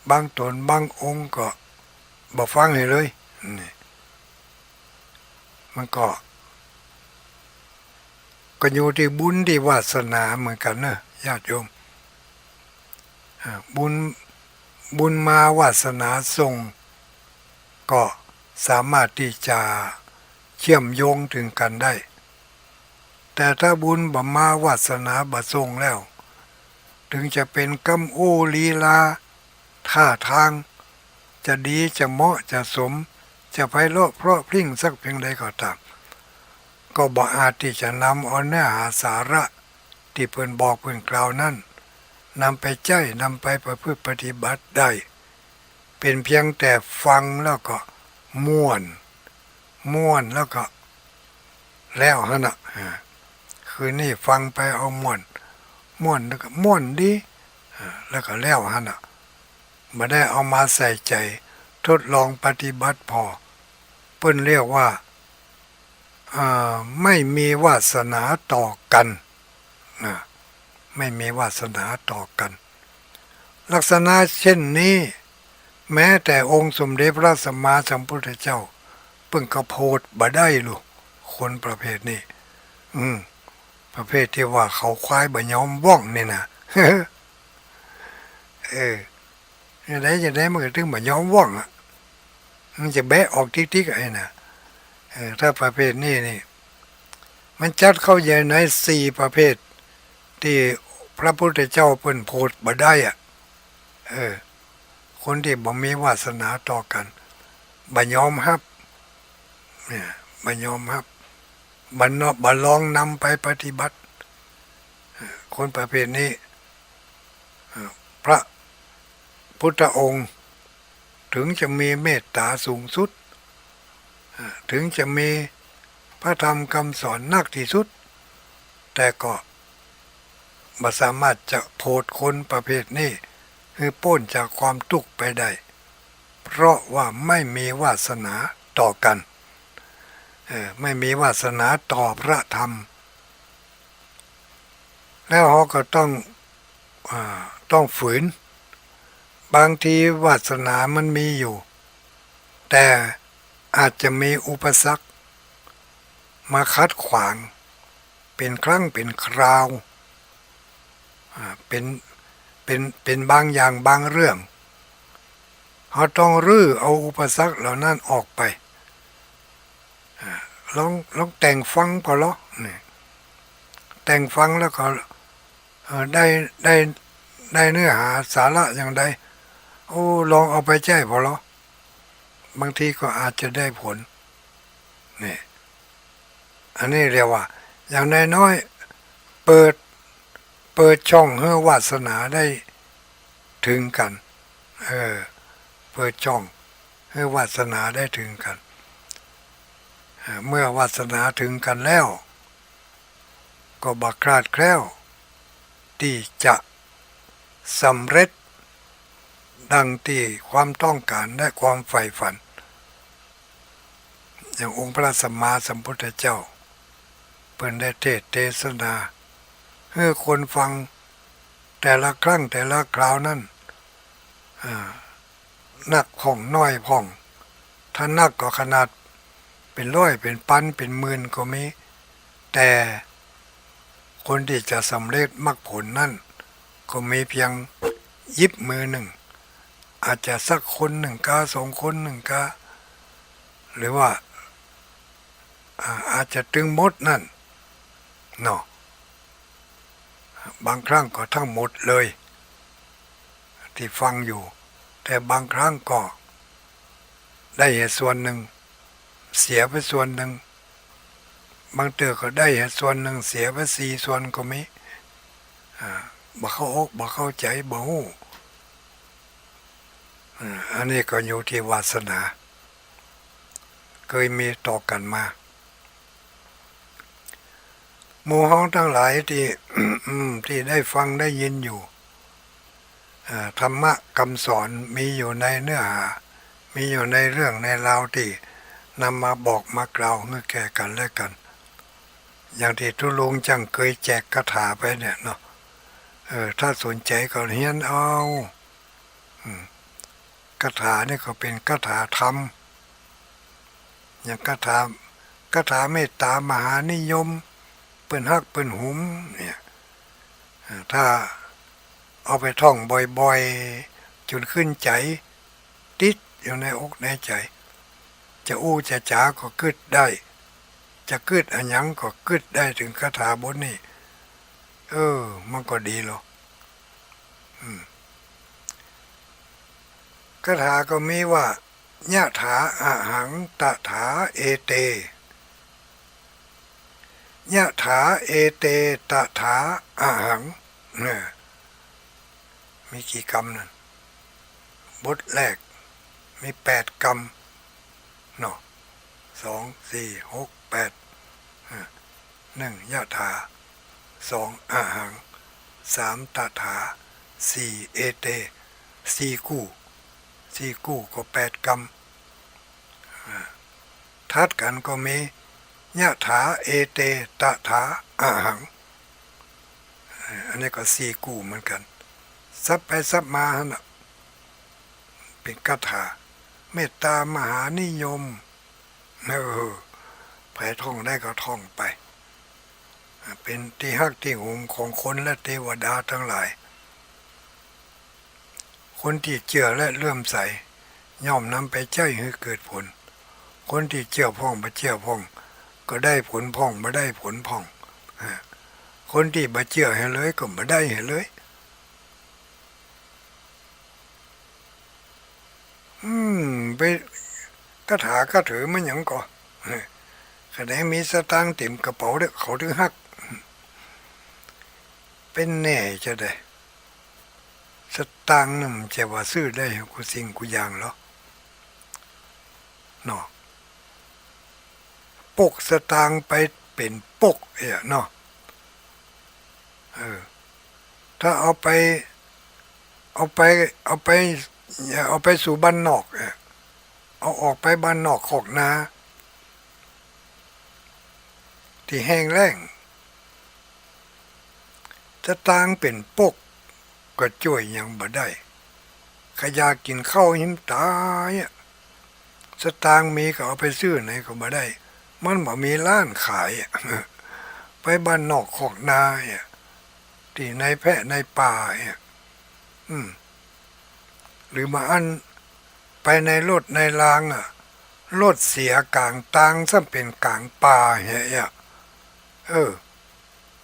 บางตนบางองค์ก็บ่ฟังเลยนี่มันก็อยู่ที่บุญที่วาสนาเหมือนกันนะญาติโยมบุญมาวาสนาส่งก็สามารถที่จะเชื่อมโยงถึงกันได้แต่ถ้าบุญบ่มาวาสนาบ่ส่งแล้วถึงจะเป็นกำโอลีลาท่าทางจะดีจะเหมาะจะสมจะไพเราะเพราะพริ้งสักเพียงใดก็ตามก็บ่อาจที่จะนำเอาเนื้อหาสาระที่เพิ่นบอกเพิ่นกล่าวนั้นนำไปใจนำไปประพฤติปฏิบัติได้เป็นเพียงแต่ฟังแล้วก็ม่วนแล้วก็แล้วฮะนะคือนี่ฟังไปเอาม่วนแล้วก็ม่วนดีแล้วก็แล้วฮะนะไม่ได้เอามาใส่ใจทดลองปฏิบัติพอเพิ่นเรียกว่าไม่มีวาสนาต่อกันไม่มีวาสนาต่อกันลักษณะเช่นนี้แม้แต่องค์สมเด็จพระสัมมาสัมพุทธเจ้าเพิ่งกระโพดบ่ได้ลูกคนประเภทนี้ประเภทที่ว่าเขาควายบ่ยอมว่องนี่นะจะได้มันก็ถึงบ่ยอมว่องมันจะแบะออกติ๊กๆไอ้น่ะถ้าประเภทนี้นี่มันจัดเข้าอยู่ใน4ประเภทที่พระพุทธเจ้าเพิ่นโพดบ่ได้คนที่บ่มีวาสนาต่อกันบ่ยอมรับเนี่ยบ่ยอมรับบ่ลองนำไปปฏิบัติคนประเภทนี้พระพุทธองค์ถึงจะมีเมตตาสูงสุดถึงจะมีพระธรรมคำสอนนักที่สุดแต่ก็บ่สามารถจะโพดคนประเภทนี้คือพ้นจากความทุกข์ไปได้เพราะว่าไม่มีวาสนาต่อกันไม่มีวาสนาต่อพระธรรมแล้วเขาก็ต้องฝืนบางทีวาสนามันมีอยู่แต่อาจจะมีอุปสรรคมาคัดขวางเป็นครั้งเป็นคราวเป็นบางอย่างบางเรื่องเขาต้องรื้อเอาอุปสรรคเหล่านั้นออกไปลองแต่งฟังพอละนี่แต่งฟังแล้วก็ได้เนื้อหาสาระอย่างใดลองเอาไปแจ้พอละบางทีก็อาจจะได้ผลนี่อันนี้เรียกว่า อย่างน้อยๆเปิดช่องให้วาสนาได้ถึงกันเปิดช่องให้วาสนาได้ถึงกันเมื่อวาสนาถึงกันแล้วก็บักคลาดแคล้วที่จะสำเร็จดังที่ความต้องการและความใฝ่ฝันอย่างองค์พระสัมมาสัมพุทธเจ้าเพิ่นได้เทศนาให้คนฟังแต่ละครั้งแต่ละคราวนั้นนักผ่องน้อยผ่องถ้านักก็ขนาดเป็นร้อยเป็นพันเป็นหมื่นก็มีแต่คนที่จะสำเร็จมรรคผลนั่นก็มีเพียงยิบมือหนึ่งอาจจะสักคนหนึ่งกาสองคนหนึ่งกาหรือว่าอาจจะถึงหมดนั่นเนาะบางครั้งก็ทั้งหมดเลยที่ฟังอยู่แต่บางครั้งก็ได้เหตุส่วนหนึ่งเสียไปส่วนหนึ่งบางเตือก็ได้เหตุส่วนหนึ่งเสียไปสี่ส่วนก็มีบ่เข้าอกบ่เข้าใจบ่ฮู้อันนี้ก็อยู่ที่วาสนาเคยมีต่อกันมาหมู่ฮ้องทั้งหลายที่ ที่ได้ฟังได้ยินอยู่ธรรมะคำสอนมีอยู่ในเนื้อหามีอยู่ในเรื่องในราวที่นำมาบอกมากล่าวให้แก่กันและกันอย่างที่ทุลุงจังเคยแจกคาถาไปเนี่ยเนาะถ้าสนใจก็เรียนเอาคาถานี่ก็เป็นคาถาธรรมอย่างคาถาเมตตามหานิยมเปิ้นฮักเปิ้นหุมเนี่ยถ้าเอาไปท่องบ่อยๆจนขึ้นใจติดอยู่ในอกในใจจะอู้จะจ๋าก็กึดได้จะกึดอันยังก็กึดได้ถึงคาถาบทนี้มันก็ดีหรอกคาถาก็มีว่ายะถาอะหังตะถาเอเตยะถาเอเตตะถาอะหังเนี่ยมีกี่กรรมนั่นบทแรกมี8 กรรมเนาะ2 4 6 8 1ยะถา2อะหัง3ตะถา4เอเต4คู่ก็8 กรรมทัดกันก็มียะถาเอเตตะถาอะหังอันนี้ก็4 คู่เหมือนกันซับไปซับมาน่ะเป็นคาถาเมตตามหานิยมใครท่องได้ก็ท่องไปเป็นที่ฮักที่หุมของคนและเทวดาทั้งหลายคนที่เชื่อและเลื่อมใสย่อมนำไปใช้ให้เกิดผลคนที่เชื่อพ่องบ่เชื่อพ่องก็ได้ผลพ่องบ่ได้ผลพ่องคนที่บ่เชื่อให้เลยก็บ่ได้ให้เลยไปคาถาก็ถือมันหยังก่อขณะมีสตางค์เต็มกระเป๋าเด้อเขาถึงฮักเป็นแน่จะได้สตางค์นั่นจะว่าซื้อได้กูสิ่งกูอย่างเหรอเนาะปกสตางค์ไปเป็นปกเนาะถ้าเอาไปสู่บ้านนอกเอาออกไปบ้านนอกขอกนาที่แห้งแล้งสตางค์เป็นปกก็ช่วยยังบ่ได้ขยากินข้าวหิมตายสตางค์มีก็เอาไปซื้อไหนก็บ่ได้มันบ่มีร้านขายไปบ้านนอกขอกนาที่ในแพะในป่าหรือมาอันไปในรถในรางรถเสียกลางทางซึ่งเป็นกลางป่า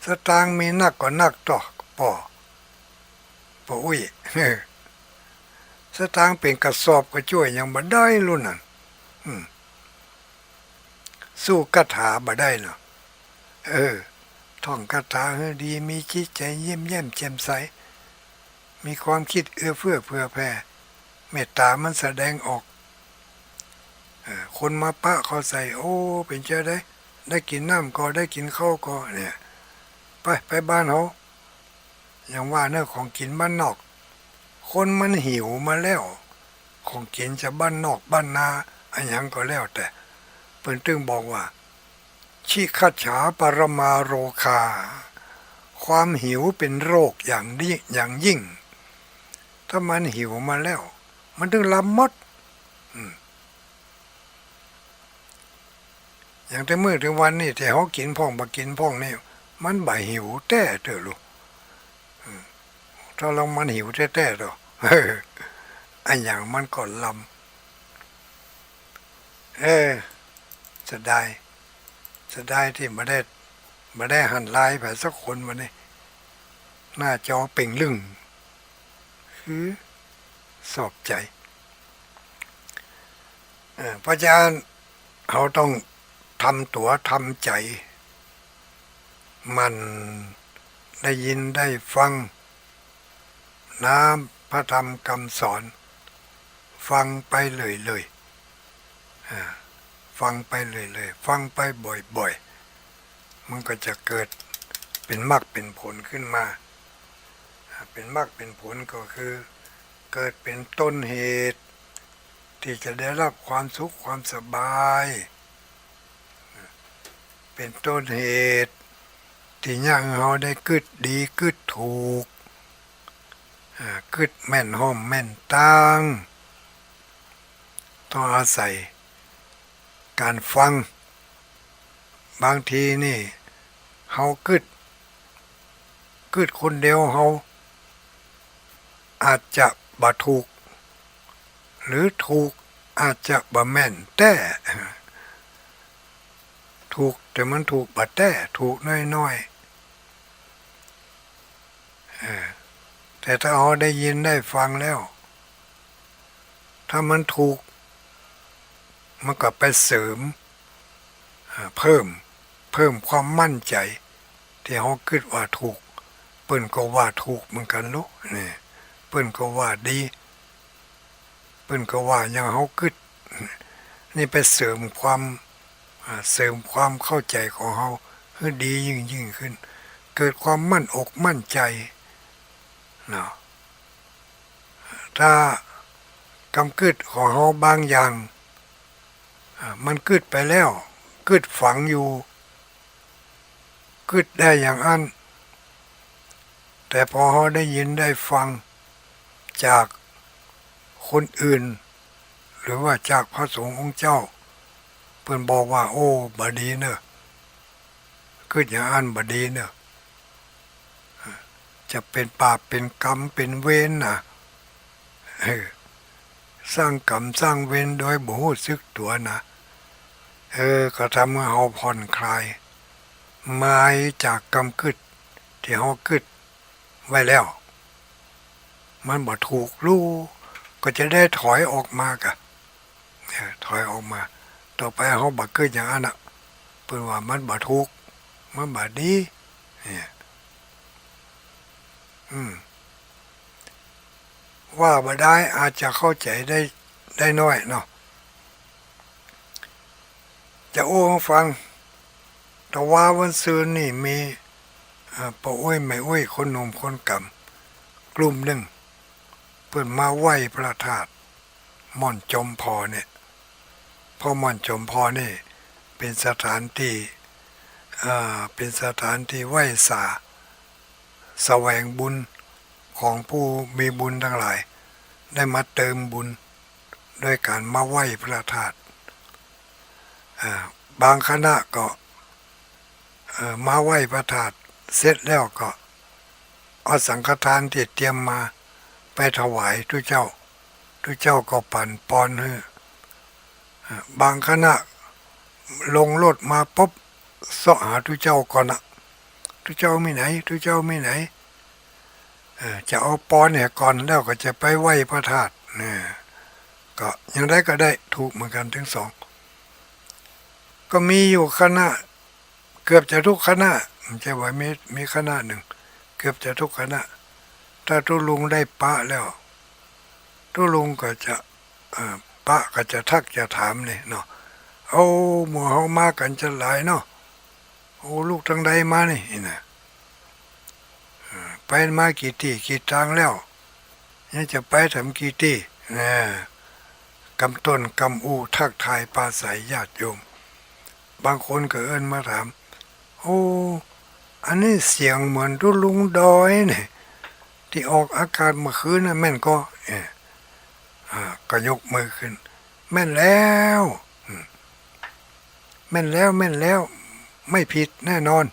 สตางค์มีนักก็นักต่อป่ออุ้ยสตางค์เป็นกระสอบก็ช่วยยังบ่ได้รุ่นนั้นสู้คาถาบ่ได้เนาะ ท่องคาถาให้ดีมีจิตใจเยี่ยมแย้มแจ่มใสมีความคิดเอื้อเฟื้อเผื่อแผ่เมตตามันแสดงออกคนมาปะเขาใส่โอ้เป็นเจ้าได้กินน้ำก็ได้กินข้าวก็เนี่ยไปบ้านเขาอย่างว่าเนื้อของกินบ้านนอกคนมันหิวมาแล้วของกินจะบ้านนอกบ้านนาอันยังก็แล้วแต่เพิ่นตึงบอกว่าชิคัจฉาปรมาโรคาความหิวเป็นโรคอย่างยิ่งถ้ามันหิวมาแล้วมันถึงลำมดอย่างแต่มื้อถึงวันนี้ที่เขากินพ่องบ่กินพ่องนี่มันบ่หิวแต่เด้อลูกถ้าเรามันหิวแต่ๆเด้ออันอย่างมันก็ลำจะได้ที่มาได้หันลายไปสักคนวันนี้หน้าจอเป่งลึงคือสอบใจเพราะฉะนั้นเขาต้องทำตัวทำใจมันได้ยินได้ฟังน้ำพระธรรมคำสอนฟังไปเลยฟังไปเลยฟังไปบ่อยๆมันก็จะเกิดเป็นมรรคเป็นผลขึ้นมาเป็นมรรคเป็นผลก็คือเกิดเป็นต้นเหตุที่จะได้รับความสุขความสบายเป็นต้นเหตุที่ยังเราได้กึดดีกึดถูกกึดแม่นห่มแม่นตั้งต้องอาศัยการฟังบางทีนี่เฮากึดคนเดียวเฮาอาจจะบ่ถูกหรือถูกอาจจะบ่แม่นแต่ถูกแต่มันถูกบ่แต่ถูกน้อยๆแต่ถ้าเราได้ยินได้ฟังแล้วถ้ามันถูกมันก็ไปเสริมเพิ่มความมั่นใจที่เราคิดว่าถูกเปิ้นก็ว่าถูกเหมือนกันลูกนี่เปิ้นก็ว่าดีเปิ้นก็ว่าอย่างเราคิดนี่ไปเสริมความเข้าใจของเราให้ดียิ่งขึ้นเกิดความมั่นอกมั่นใจเนาะถ้ากำกึดของเราบางอย่างมันกึดไปแล้วกึดฝังอยู่กึดได้อย่างอันแต่พอเราได้ยินได้ฟังจากคนอื่นหรือว่าจากพระสงฆ์องค์เจ้าเพิ่นบอกว่าโอ้บดีเนอะกึดอย่างอันบดีเนอะจะเป็นบาปเป็นกรรมเป็นเวรนะสร้างกรรมสร้างเวรโดยบ่รู้สึกตัวนะก็ทำให้เราผ่อนคลายหมายจากกรรมกึดที่เรากึดไว้แล้วมันบ่ถูกรู้ก็จะได้ถอยออกมากะถอยออกมาต่อไปเราบ่กึดอย่างนั้นเพิ่นว่ามันบ่ถูกมันบ่ดีเนี่ยว่าบ่ได้อาจจะเข้าใจได้น้อยเนาะจะโอ้ฟังแต่ว่าวันซืนนี่มีป้าอ้วยแม่อ้วยคนหนุ่มคนกำกลุ่มหนึ่งเพิ่นมาไหว้พระธาตุม่อนจมพอเนี่ยเพราะม่อนจมพอนี่เป็นสถานที่ไหว้แสวงบุญของผู้มีบุญทั้งหลายได้มาเติมบุญด้วยการมาไหว้พระธาตุบางคณะก็มาไหว้พระธาตุเสร็จแล้วก็เอาสังฆทานที่เตรียมมาไปถวายทุกเจ้าก็ปั่นปอนให้บางคณะลงรถมาปุ๊บเสาะหาทุกเจ้าก่อนนะทุกเจ้ามีไหนจะเอาปอนเนี่ยก่อนแล้วก็จะไปไหว้พระธาตุเนี่ยก็ยังได้ก็ได้ถูกเหมือนกันทั้งสองก็มีอยู่คณะเกือบจะทุกคณะ มันจะว่ามีคณะหนึ่งเกือบจะทุกคณะถ้าทุลุงได้ปะแล้วทุลุงก็จะปะก็จะทักจะถามเลยเนาะเอาหมู่เฮามากันจะหลายเนาะโอ้ลูกทางใดมานี่นะไปมากี่ที่กี่ทางแล้วยังจะไปทำกี่ที่นะกำต้นกำอูทักทายปราศัยญาติโยมบางคนก็เอิ้นมาถามโอ้อันนี้เสียงเหมือนทุลุงดอยเนี่ยที่ออกอากาศเมื่อคืนนะแม่นก็ก็ยกมือขึ้นแม่นแล้วแม่นแล้วแม่นแล้วไม่ผิดแน่นอน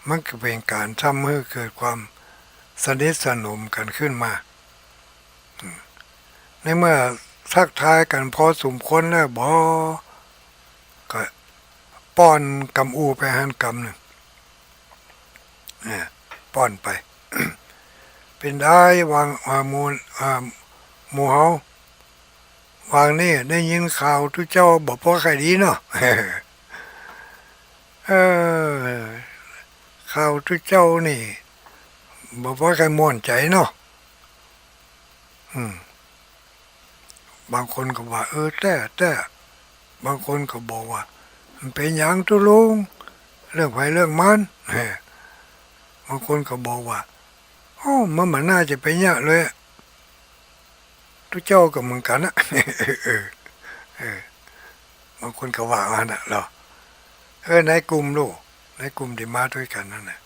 มันก็เป็นการทำให้เกิดความสนิทสนมกันขึ้นมาในเมื่อทักทายกันพอสมควรแล้วก็ป้อนกำอูไปหันกำหนึ่งป้อนไป เป็นได้วางหมู่เฮาวางนี่ได้ยินข่าวทุกเจ้าบอกพ่อใครดีเนาะ ข่าวทุกเจ้านี่บอกว่าใครม่วนใจเนาะบางคนก็ว่าแต่บางคนก็บอกว่ามันเป็นอย่างทุลุงเรื่องไผเรื่องมันบางคนก็บอกว่าโอ้มันน่าจะเป็นอย่างเลยทุกเจ้าก็เหมือนกันนะบางคนก็ว่าอันน่ะเหรอในกลุ่มลูกในกลุ่มที่มาด้วยกันนั่นแหละ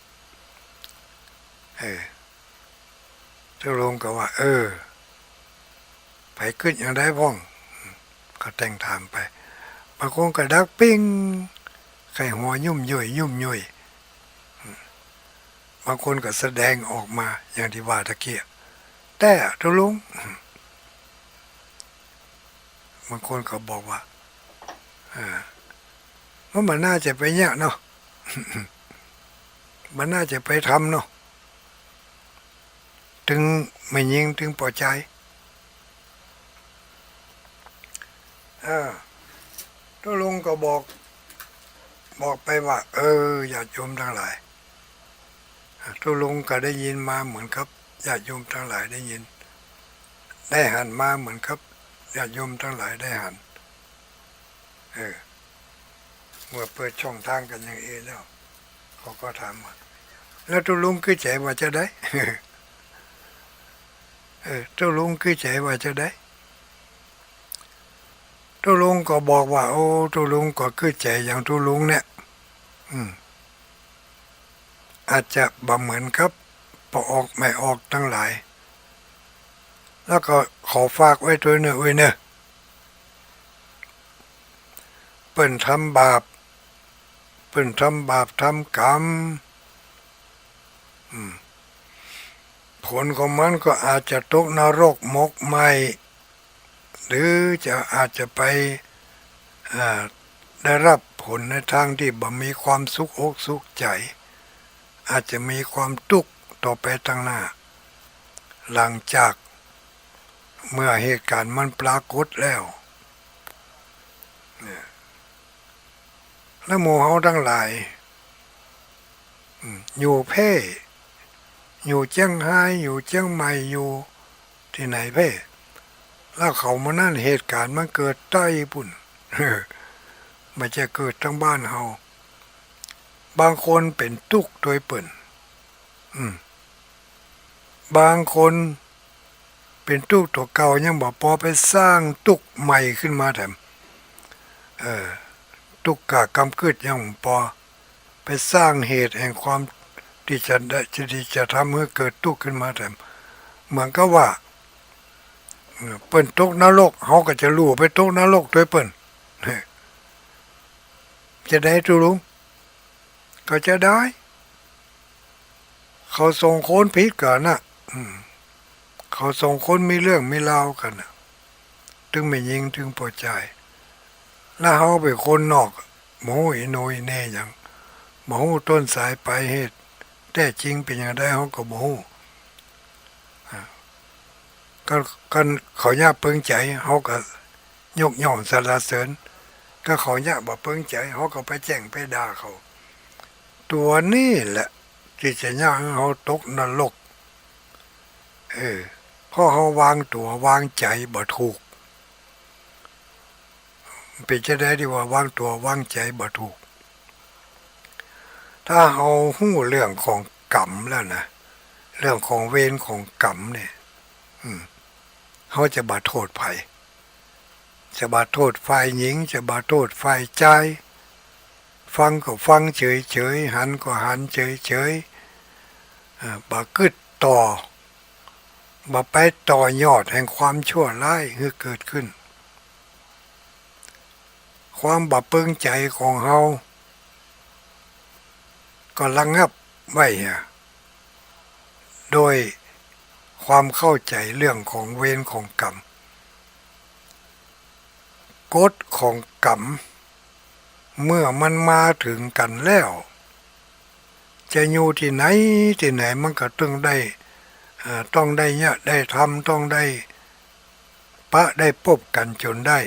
ทุลุงก็ว่าไปขึ้นอย่างไรบ้องก็แต่งถามไปบางคนก็ดักปิ้งไข่หัวยุ่มย่อยบางคนก็แสดงออกมาอย่างที่ว่าตะเกียแต่ทุลุงบางคนก็บอกว่ามันน่าจะไปเนี่ยเนาะ มันน่าจะไปทำเนาะถึงไม่ยิงถึงพอใจทุลุงก็บอกไปว่าญาติโยมทั้งหลายทุลุงก็ได้ยินมาเหมือนครับญาติโยมทั้งหลายได้ยินได้หันมาเหมือนครับญาติโยมทั้งหลายได้หันเมื่อเปิดช่องทางกันอย่างแล้วเขาก็ถามว่าแล้วทุลุงคือใจว่าจะได้ ทุลุงคือใจว่าจะได้ทุลุงก็บอกว่าโอ้ทุลุงก็คือใจอย่างทุลุงเนี่ยอาจจะบ่เหมือนครับพอออกไม่ออกทั้งหลายแล้วก็ขอฝากไว้ด้วยเนอะเปิ้นทำบาปทำกรรมผลของมันก็อาจจะตกนรกมกไหมหรืออาจจะไปได้รับผลในทางที่บ่มีความสุขอกสุขใจอาจจะมีความทุกข์ต่อไปทางหน้าหลังจากเมื่อเหตุการณ์มันปรากฏแล้วและหมู่เฮาทั้งหลายอยู่เพ่อยู่เชียงรายอยู่เชียงใหม่อยู่ที่ไหนเพ่แล้วเขามานั่นเหตุการณ์มันเกิดใต้ปุ่นไม่จะเกิดทั้งบ้านเฮาบางคนเป็นทุกข์โดยเปิ่นบางคนเป็นทุกข์ตัวเก่ายังบอกพอไปสร้างทุกข์ใหม่ขึ้นมาแถมทุกข์กะกำกึดยังพอไปสร้างเหตุแห่งความที่จะทำให้เกิดทุกข์ขึ้นมาแถมเหมือนกับว่าเปิ้นตกนรกเขาก็จะรู้ไปตกนรกด้วยเปิ้นจะได้ทุลุงก็จะได้เขาส่งคนผิดกันนะเขาส่งคนมีเรื่องมีราวกันนะถึงไม่ยิงถึงพอใจแล้วเขาเป็นคนนอกโมยโนยแน่อย่างโมโหต้นสายปลายเหตุแต่จริงเป็นอย่างไรเขาก็โมโหก็เขาญาเปิงใจเขาก็ยกย่องสรรเสริญก็เขาญาบ่เปิงใจเขาก็ไปแจ้งไปด่าเขา ตัวนี้แหละที่จะย่างให้เราตกนรกเพราะเราวางตัววางใจบ่ถูกเป็นจะได้ที่ว่าวางตัววางใจบ่ถูกถ้าเราหู้เรื่องของกรรมแล้วนะเรื่องของเวรของกรรมเนี่ยเขาจะบาโทษไผจะบาโทษฝ่ายหญิงจะบาโทษฝ่ายชายฟังก็ฟังเฉยๆหันก็หันเฉยๆบ่กึดต่อบ่ไปต่อยอดแห่งความชั่วร้ายที่เกิดขึ้นความบ่ปึงใจของเฮาก็ระงับไว้โดยความเข้าใจเรื่องของเวรของกรรมกฎของกรรมเมื่อมันมาถึงกันแล้วจะอยู่ที่ไหนที่ไหนมันก็ต้องได้เนี่ยได้ทำต้องได้ปะได้พบกันจนได้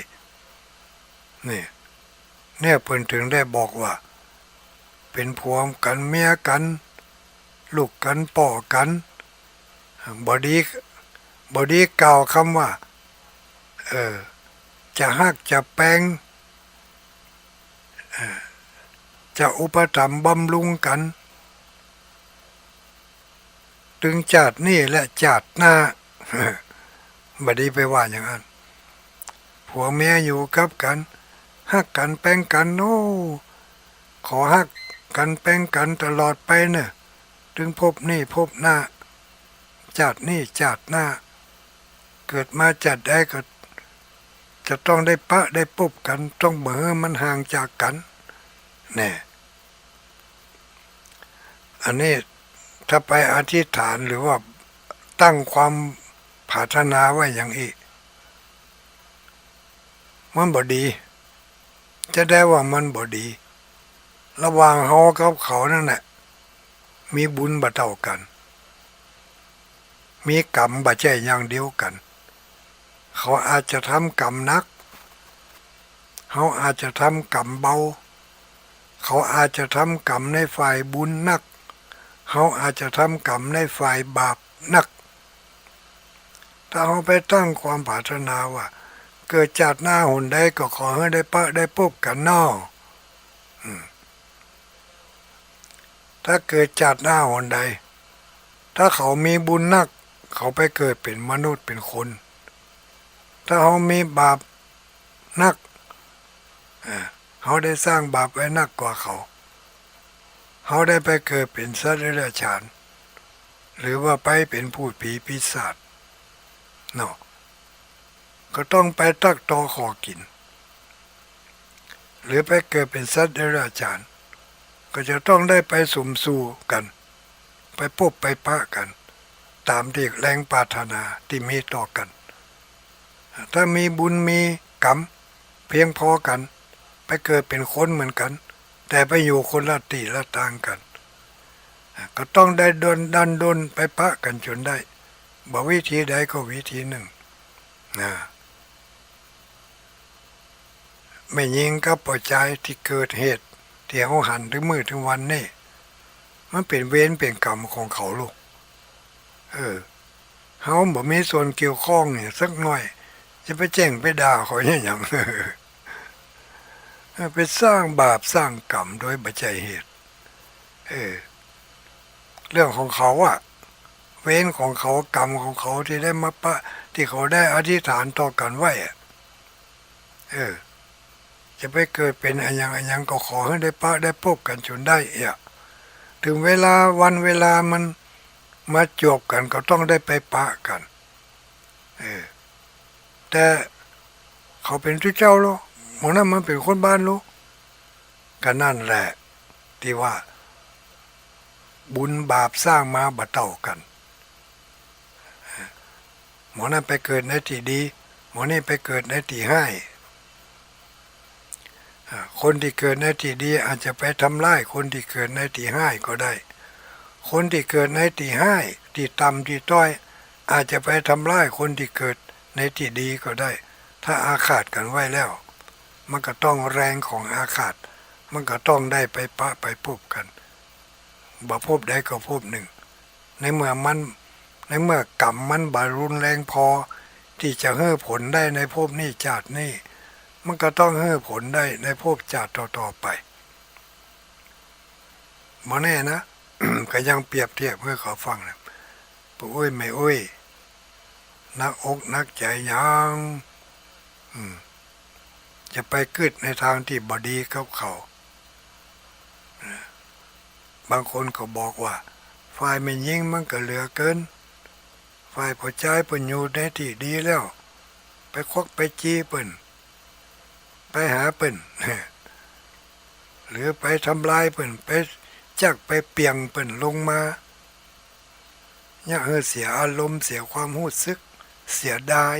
เนี่ยเพิ่นถึงได้บอกว่าเป็นผัวกันเมียกันลูกกันป่อกันบดีกล่าวคำว่าจะฮักจะแปลงจะอุปถัมภ์บำรุงกันถึงชาตินี้และชาติหน้าบดีไปว่าอย่างนั้นผัวเมียอยู่กับกันฮักกันแปลงกันโอ้ขอฮักกันแปลงกันตลอดไปเนอะถึงพบนี่พบหน้าชาตินี่ชาติหน้าเกิดมาจัดได้ก็จะต้องได้ปะได้พบกันต้องเบื่อมันห่างจากกันแน่อันนี้ถ้าไปอธิษฐานหรือว่าตั้งความปรารถนาไว้อย่างอีกมันบ่ดีจะได้ว่ามันบ่ดีระหว่างเฮากับเขานั่นแหละมีบุญบ่เท่ากันมีกรรมบ่ใช่อย่างเดียวกันเขาอาจจะทำกรรมหนักเขาอาจจะทำกรรมเบาเขาอาจจะทำกรรมในฝ่ายบุญหนักเขาอาจจะทำกรรมในฝ่ายบาปหนักถ้าเขาไปตั้งความปรารถนาว่าเกิดจากหน้าหุ่นใดก็ขอให้ได้ปะได้พบกันนอถ้าเกิดจากหน้าหุ่นใดถ้าเขามีบุญนักเขาไปเกิดเป็นมนุษย์เป็นคนถ้าเขามีบาปนักเขาได้สร้างบาปไว้นักกว่าเขาได้ไปเกิดเป็นสัตว์เดรัจฉานหรือว่าไปเป็นพูดผีปีศาจเนาะก็ต้องไปตักตอขอกินหรือไปเกิดเป็นสัตว์เดรัจฉานก็จะต้องได้ไปสมสู่กันไปพบไปปะกันตามที่แรงปรารถนาที่มีต่อกันถ้ามีบุญมีกรรมเพียงพอกันไปเกิดเป็นคนเหมือนกันแต่ไปอยู่คนละที่ละทางกันก็ต้องได้ดันดนไปปะกันจนได้บ่วิธีใดก็วิธีหนึ่งไม่ยิงกับปล่อยใจที่เกิดเหตุที่เขาหันถึงมือถึงวันนี่มันเป็นเวรเป็นกรรมของเขาลูกเขาบ่มีส่วนเกี่ยวข้องเนี่ยสักหน่อยจะไปแจ้งไปด่าเขาอย่างไปสร้างบาปสร้างกรรมโดยบัจจัยเหตุเรื่องของเขาเวรของเขากรรมของเขาที่ได้มาปะที่เขาได้อธิษฐานต่อกันไว้จะไปเกิดเป็นอะไรอย่างก็ขอให้ได้ปะได้พบกันจนได้ถึงเวลาวันเวลามันมาจบกันก็ต้องได้ไปปะกันแต่เขาเป็นทุเจ้าโลหมอนั้นมันเป็นคนบ้านโลก็นั่นแหละที่ว่าบุญบาปสร้างมาบ่เท่ากันหมอนั้นไปเกิดในที่ดีหมอนี่ไปเกิดในที่ให้คนที่เกิดในที่ดีอาจจะไปทำร้ายคนที่เกิดในที่ให้ก็ได้คนที่เกิดในที่ให้ที่ต่ำที่ต้อยอาจจะไปทำร้ายคนที่เกิดในที่ดีก็ได้ถ้าอาฆาตกันไว้แล้วมันก็ต้องแรงของอาฆาตมันก็ต้องได้ไปปะไปพบกัน บ่พบใดก็พบหนึ่งในเมื่อกรรมมันบารุนแรงพอที่จะให้ผลได้ในภพนี้ชาตินี้มันก็ต้องให้ผลได้ในภพชาติต่อๆไปบ่แน่นะ ก็ยังเปรียบเทียบเพื่อเขาฟังนะปู่อุ้ยแม่อุ้ยนักอกนักใจยังจะไปกึดในทางที่บดีกับเขาบางคนก็บอกว่าฝ่ายไม่ยิ่งมันก็เหลือเกินฝ่ายพอใจเปิ่นอยู่ในที่ดีแล้วไปควักไปจี้เปิ่นไปหาเปิ่น หรือไปทำลายเปิ่นไปจักไปเปียงเปิ่นลงมาเนี่ยเสียอารมณ์เสียความรู้สึกเสียดาย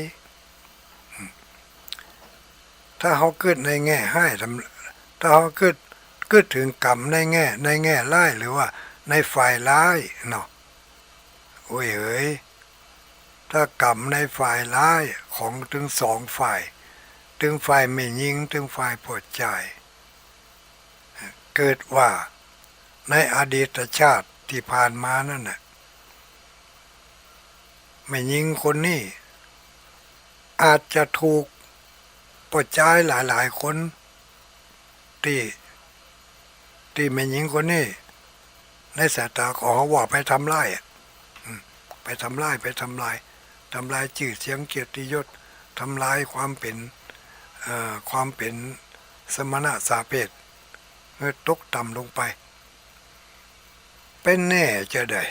ถ้าเขาเกิดในแง่ให้ถ้าเขาเกิดถึงกรรมในแง่ร้ายหรือว่าในฝ่ายร้ายเนาะโอ้ยเอ๋ยถ้ากรรมในฝ่ายร้ายของถึงสองฝ่ายถึงฝ่ายไม่ยิงถึงฝ่ายปวดใจเกิดว่าในอดีตชาติที่ผ่านมานั่นน่ะไม่ยิงคนนี้อาจจะถูกปวดใจหลายๆคนที่ไม่ยิงคนนี้ในสายตาของเขาว่าไปทำลายไปทำลายชื่อเสียงเกียรติยศทำลายความเป็นสมณะสาเพศเมื่อตกต่ำลงไปเป็นแน่จะได้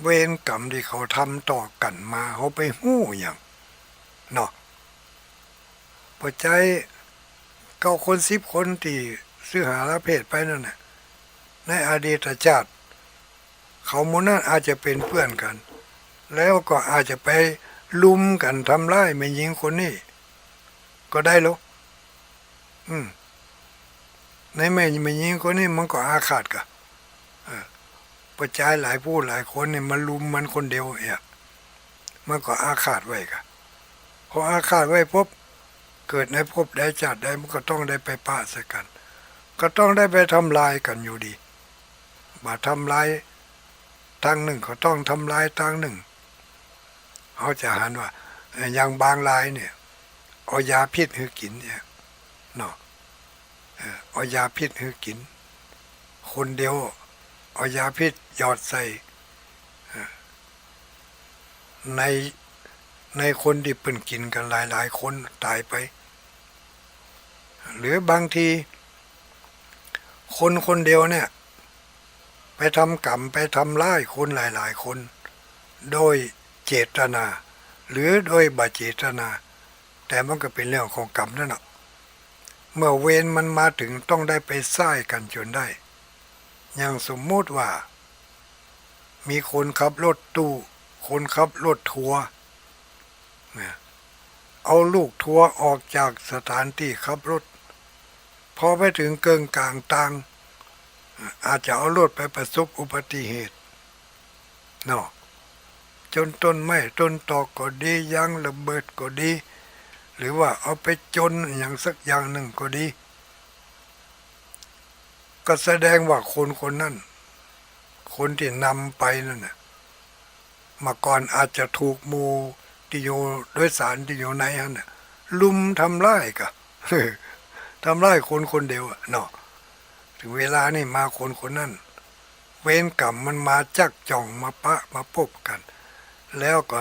เวรกรรมที่เขาทำต่อกันมาเขาไปหู้อย่างเนาะพอใจ9 คน10 คนที่ซื้อหาละเพศไปนั่นน่ะในอดีตชาติเขาหมู่นั้นอาจจะเป็นเพื่อนกันแล้วก็อาจจะไปลุมกันทำร้ายไม่ยิงคนนี้ก็ได้หรอในไม่ยิงคนนี้มันก็อาฆาตกันประจายหลายผู้หลายคนเนี่ยมาลุมมันคนเดียวมันก็อาฆาตไว้กันพออาฆาตไว้พบเกิดในภพใดชาติใดมันก็ต้องได้ไปปะใส่กันก็ต้องได้ไปทำลายกันอยู่ดีบาทำลายทางหนึ่งก็ต้องทำลายทางหนึ่งเขาจะหันว่าอย่างบางรายเนี่ยเอายาพิษให้กินเนี่ยเนาะเอายาพิษให้กินคนเดียวเอายาพิษหยอดใส่ในคนที่เปิ่นกินกันหลายคนตายไปหรือบางทีคนเดียวเนี่ยไปทำกรรมไปทำร้ายคนหลายคนโดยเจตนาหรือโดยบ่เจตนาแต่มันก็เป็นเรื่องของกรรมนั่นแหละเมื่อเวรมันมาถึงต้องได้ไปซ้ายกันจนได้อย่างสมมติว่ามีคนขับรถตู้คนขับรถทัวร์เอาลูกทัวร์ออกจากสถานที่ขับรถพอไปถึงเกินกลางทางอาจจะเอารถไปประสบอุบัติเหตุเนาะจนต้นไม้ต้นตอกก็ดียางระเบิดก็ดีหรือว่าเอาไปจนอย่างสักอย่างหนึ่งก็ดีก็แสดงว่าคนนั้นคนที่นำไปนั่นน่ะมาก่อนอาจจะถูกหมู่ที่อยู่โดยสารที่อยู่ในนั้นน่ะลุมทำร้ายกะ ทำร้ายคนเดียวเนาะถึงเวลานี่มาคนนั้นเวรกรรมมันมาจักจ่องมาปะมาพบกันแล้วก็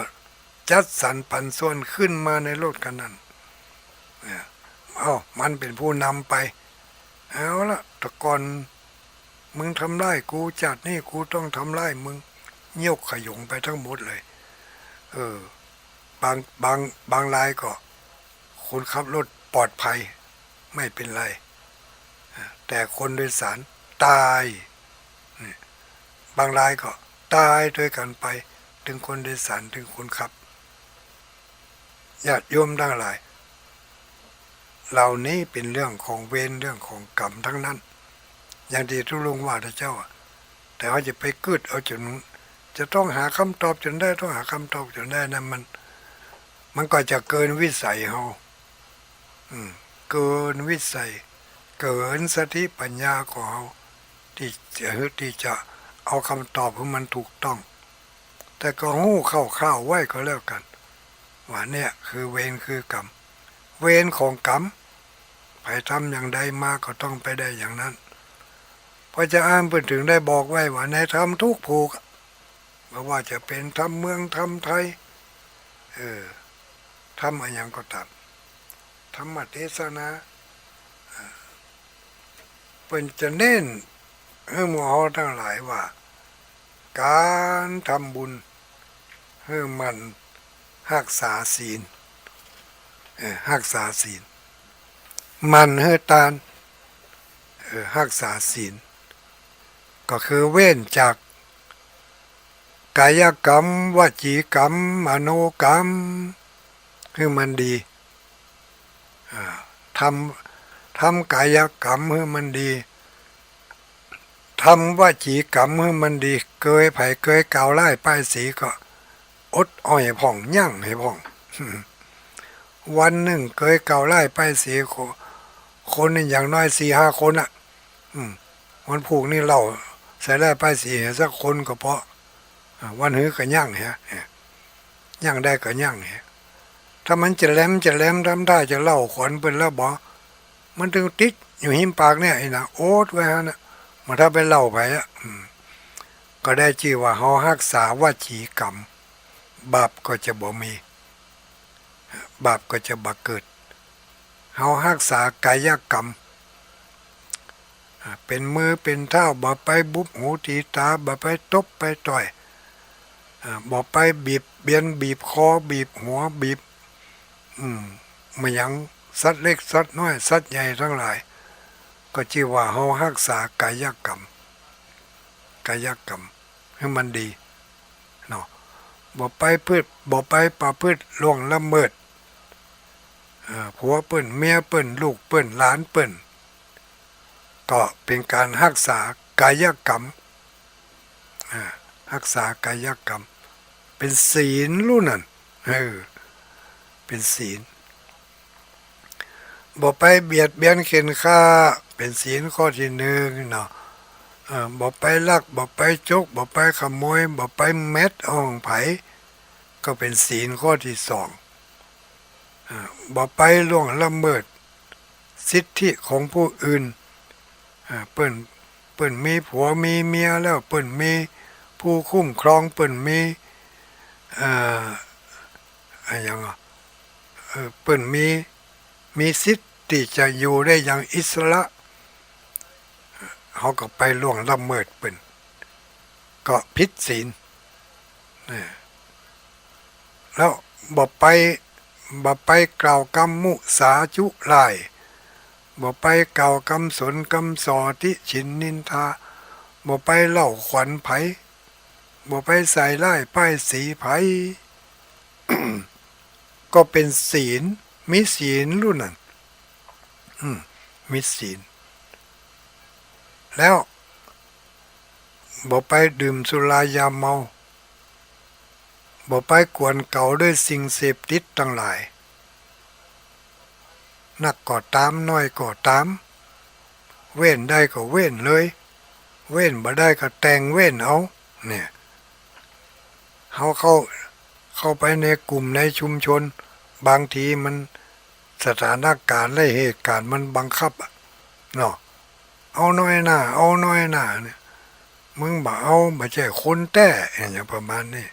จัดสรรปันส่วนขึ้นมาในรถกันนั้นมันเป็นผู้นำไปเอาละตะกอนมึงทำร้ายกูจัดนี่กูต้องทำร้ายมึงเงี่ยวขยงไปทั้งหมดเลยบางรายก็คนขับรถปลอดภัยไม่เป็นไรแต่คนโดยสารตายบางรายก็ตายด้วยกันไปถึงคนโดยสารถึงคนขับญาติโยมทั้งหลายเหล่านี้เป็นเรื่องของเวรเรื่องของกรรมทั้งนั้นอย่างที่ทุลุงว่าเจ้าแต่เขาจะไปกึดเอาจนจะต้องหาคำตอบจนได้ต้องหาคำตอบจนได้นะมันก็จะเกินวิสัยเขาเกินวิสัยเกินสติปัญญาของเขา ที่จะเอาคำตอบให้มันถูกต้องแต่ก็หู้คร่าวๆไว้ก็แล้วกันว่าเนี่ยคือเวรคือกรรมเวรของกรรมไปทำอย่างใดมาก็ต้องไปได้อย่างนั้นพอจะอ่านเพื่อถึงได้บอกไว้ว่าในธรรมทุกภูกไม่ว่าจะเป็นธรรมเมืองธรรมไทยธรรมอะไรอย่างก็ตามธรรมเทศนาเป็นจะเน้นให้หมู่เราทั้งหลายว่าการทำบุญให้มันรักษาศีลรักษาศีลมันให้ตานรักษาศีลก็คือเว้นจากกายกรรมวจีกรรมมโนกรรมให้มันดีทำกายกรรมให้มันดีทำวจีกรรมให้มันดีเกยไผ่เกยกาวไล่ป้ายสีก็อดอ้อยผ่องยั่งให้ผ่องวันหนึ่งเกยเกาไล่ป้ายสีคนนึงอย่างน้อย4-5 คนอ่ะวันผูกนี่เราใส่ไล่ป้ายสีสักคนก็เพราะวันหื้อก็ยั่งฮะยั่งได้ก็ยั่งฮะถ้ามันจะแหลมทำได้จะเล่าขวัญเป็นแล้วบอกมันถึงติดอยู่หิมปากเนี่ยไอ้นะโอ๊ตไว้ฮะนะมาถ้าไปเล่าไปอ่ะก็ได้ชื่อว่าเฮารักษาวจีกรรมบาปก็จะบ่มีบาปก็จะบ่เกิดเฮารักษากายกรรมเป็นมือเป็นเท้าบ่ไปบุบหูตีตาบ่ไปตบไปต่อยบ่ไปบีบเบียนบีบคอบีบหัวบีบมายังสัตว์เล็กสัตว์น้อยสัตว์ใหญ่ทั้งหลายก็ชื่อว่าเฮารักษากายกรรมให้มันดีเนาะบ่ไปประพฤติล่วงละเมิดผัวเปิ้นเมียเปิ้นลูกเปิ้นหลานเปิ้นก็เป็นการรักษากายกรรมรักษากายกรรมเป็นศีลรู้นั่นเป็นศีลบ่ไปเบียดเบียนเข็นฆ่าเป็นศีลข้อที่หนึ่งเนาะบ่ไปลักบ่ไปจกบ่ไปขโมยบ่ไปแมดอ่องไผก็เป็นศีลข้อที่สองบ่ไปล่วงละเมิดสิทธิของผู้อื่นเปิ้นมีผัวมีเมียแล้วเปิ้นมีผู้คุ้มครองเปิ้นมีอะไรอย่างเปิ้นมีสิทธิ์ที่จะอยู่ได้อย่างอิสระเขาก็ไปล่วงละเมิดเปิ้นก็ผิดศีลแล้วบ่ไปกล่าวกรรมมุสาจุลายบ่ไปกล่าวคำสนคำสอที่ฉินนินทาบ่ไปเล่าขวัญไผบ่ไปใส่ร้ายป้ายสีไผ ก็เป็นศีลมีศีลรุ่นนั้นมีศีลแล้วบ่ไปดื่มสุรายาเมาบ่ไปกวนเก่าด้วยสิ่งเสพติดทั้งหลายนักก็ตามน้อยก็ตามเว้นได้ก็เว้นเลยเว้นบ่ได้ก็แต่งเว้นเอาเนี่ยเขาเข้าไปในกลุ่มในชุมชนบางทีมันสถานการณ์และเหตุการณ์มันบังคับเนาะเอาน้อยหน้าเนี่ยมึงบ่เอาบ่ใช่คนแต้อย่างประมาณนี้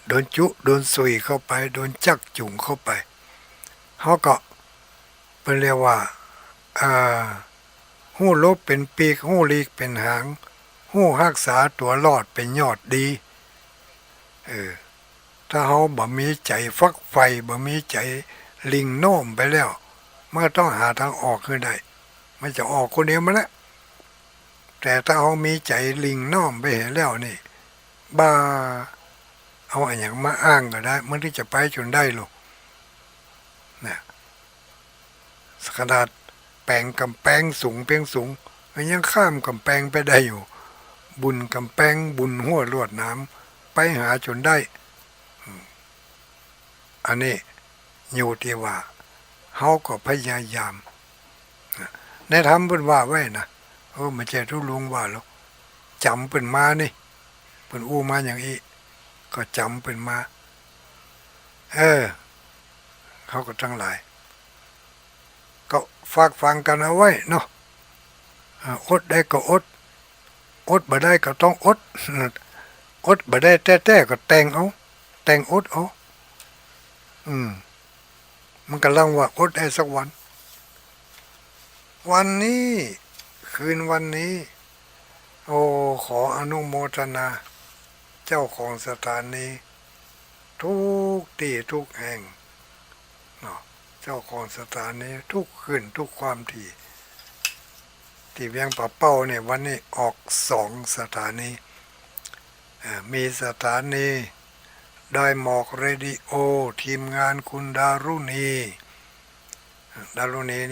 โดนจุโดนสุยเข้าไปโดนจักจุงเข้าไปเขาก็เป็นเรียกว่าหู้ลบเป็นปีกหู้ลีกเป็นหางหู้รักษาตัวรอดเป็นยอดดีถ้าเขาบ่มีใจฟักไฟบ่มีใจลิงโน้มไปแล้วมันก็ต้องหาทางออกขึ้นได้มันจะออกคนเดียวมาแล้วแต่ถ้าเขามีใจลิงน้อมไปเห็นแล้วนี่บ้าเอาอย่างมาอ้างก็ได้มันที่จะไปจนได้หรอกนะขนาดแปลงกำแพงสูงเพียงสูงมันยังข้ามกำแพงไปได้อยู่บุญกำแพงบุญหัวลวดน้ำไปหาจนได้อันนี้อยู่ที่ว่าเขาก็พยายามในธรรมเพิ่นว่าไว้นะ มันจะทุลุงว่าแล้วจำเป็นมานี่เป็นอู้มาอย่างอีก็จำเป็นมาเขาก็ทั้งหลายก็ฝากฟังกันเอาไว้เนาะอดได้ก็อดบ่ได้ก็ต้องอดอดบ่ได้แต่ก็แต่งเอาแต่งอดเอามันกำลังว่าอดได้สักวันนี้คืนวันนี้โอ้ขออนุโมทนาเจ้าของสถานีทุกที่ทุกแห่งเนาะเจ้าของสถานีทุกคืนทุกความที่เวียงป่าเป้าเนี่ยวันนี้ออก2 สถานีมีสถานีดอยหมอกเรดิโอทีมงานคุณดารุณี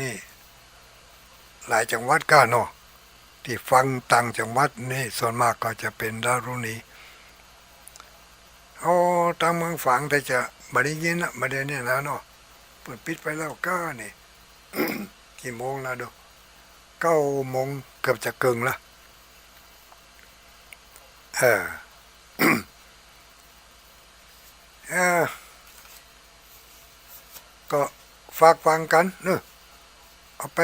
นี่หลายจังหวัดก็เนาะที่ฟังต่างจังหวัดนี่ส่วนมากก็จะเป็นดารุณีทางเมืองฝางแต่จะไม่ได้ยินนะไม่ได้เนี่ยนะเนาะเปิดปิดไปแล้วก็นี่ กี่โมงแล้วดู9 โมงเกือบจะเกินละเออ ก็ฝากฟังกันเนอะเอาไป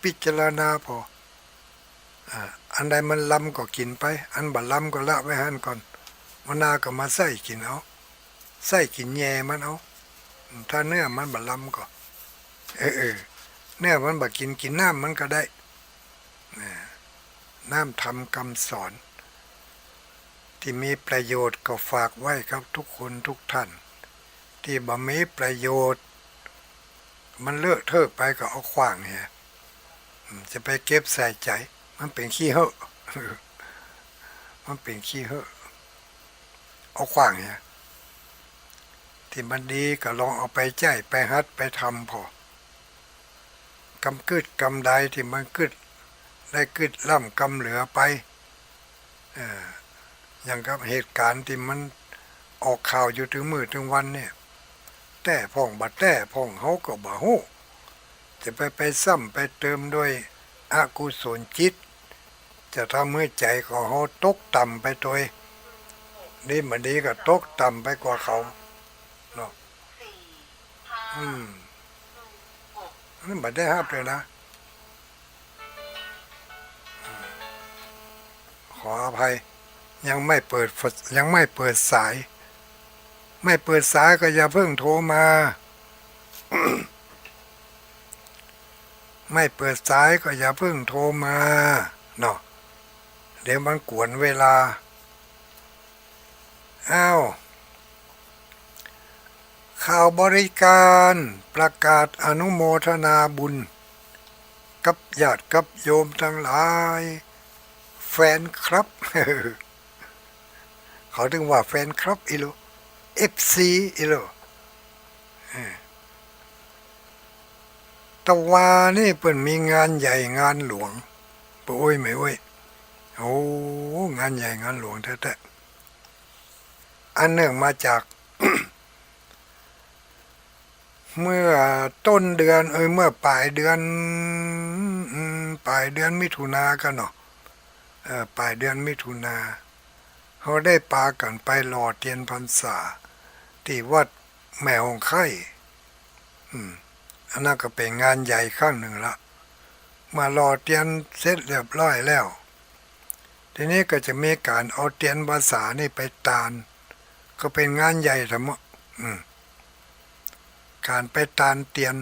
พิจารณาพออันใดมันล้ำก็กินไปอันบ่ล้ำก็ละไว้หันก่อนมันนาก็มาใส่กินเอาใส่กินแย่มันเอาถ้าเนื้อมันบ่ล้ำก็เนื้อมันบ่กินน้ำมันก็ได้น้ำทำคำสอนที่มีประโยชน์ก็ฝากไว้ครับทุกคนทุกท่านที่บ่มีประโยชน์มันเลอะเทอะไปก็เอาขว้างเนี่ยจะไปเก็บใส่ใจมันเป็นขี้เหอะมันเป็นขี้เหอะเอาขว้างเนี่ยที่มันดีก็ลองเอาไปใจไปฮัดไปทำพอกำกึดกำใดที่มันกึดได้กึดล่ำกำเหลือไปอย่างกับเหตุการณ์ที่มันออกข่าวอยู่ถึงมื้อถึงวันเนี่ยแต่พ่องบัดแต่พ่องเขาก็บ่ฮู้จะไปซ้ำไปเติมด้วยอกุศลจิตจะทำให้ใจของเขาตกต่ำไปโดยนี่มันดีก็ตกต่ำไปกว่าเขาเนาะนี่บัดได้ห้าเลยนะขออภัยยังไม่เปิดสายไม่เปิดสายก็อย่าเพิ่งโทรมา ไม่เปิดสายก็อย่าเพิ่งโทรมาเนาะเดี๋ยวมันกวนเวลาข่าวบริการประกาศอนุโมทนาบุญกับญาติกับโยมทั้งหลายแฟนครับ เขาถึงว่าแฟนครับอีโลFC อีโลตะวานี่เปิ่นมีงานใหญ่งานหลวงปะโอ้ยไม่โอ้ยงานใหญ่งานหลวงแท้ๆอันเนื่องมาจาก เมื่อต้นเดือนเมื่อปลายเดือนมิถุนากันเนาะปลายเดือนมิถุนาเขาได้ปากันไปหล่อเทียนพรรษาที่วัดแม่หงไข่อันนั้นก็เป็นงานใหญ่ข้างหนึ่งละมาหล่อเทียนเสร็จเรียบร้อยแล้วทีนี้ก็จะมีการเอาเทียนภาษานี่ไปตานก็เป็นงานใหญ่ทั้งหมดการไปตานเตียน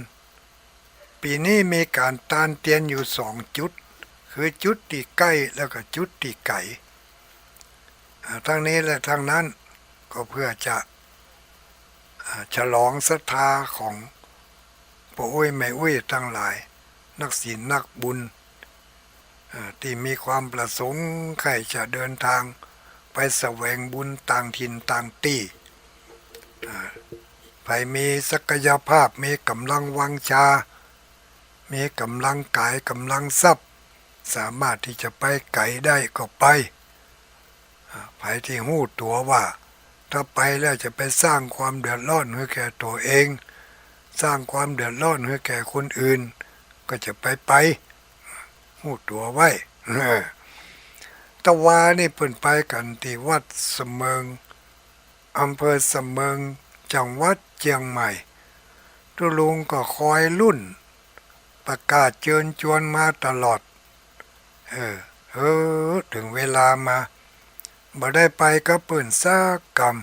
ปีนี้มีการตานเตียนอยู่2 จุดคือจุดที่ใกล้แล้วก็จุดที่ไกลทั้งนี้และทั้งนั้นก็เพื่อจะฉลองศรัทธาของพ่ออุ้ยแม่อุ้ยทั้งหลายนักศีลนักบุญที่มีความประสงค์ใครจะเดินทางไปแสวงบุญต่างถิ่นต่างที่ไปมีศักยภาพมีกำลังวังชามีกำลังกายกำลังทรัพย์สามารถที่จะไปไกลได้ก็ไปไปที่หู้ตัวว่าถ้าไปแล้วจะไปสร้างความเดือดร้อนให้แก่ตัวเองสร้างความเดือดร้อนให้แก่คนอื่นก็จะไปหู้ตัวไว้ เออตะวานี่เปิ่นไปกันที่วัดเสมิงอำเภอเสมิงจังหวัดเชียงใหม่ตุลุงก็คอยรุ่นประกาศเชิญชวนมาตลอดเออถึงเวลามาบ่ได้ไปก็เปิ่นซากกรรม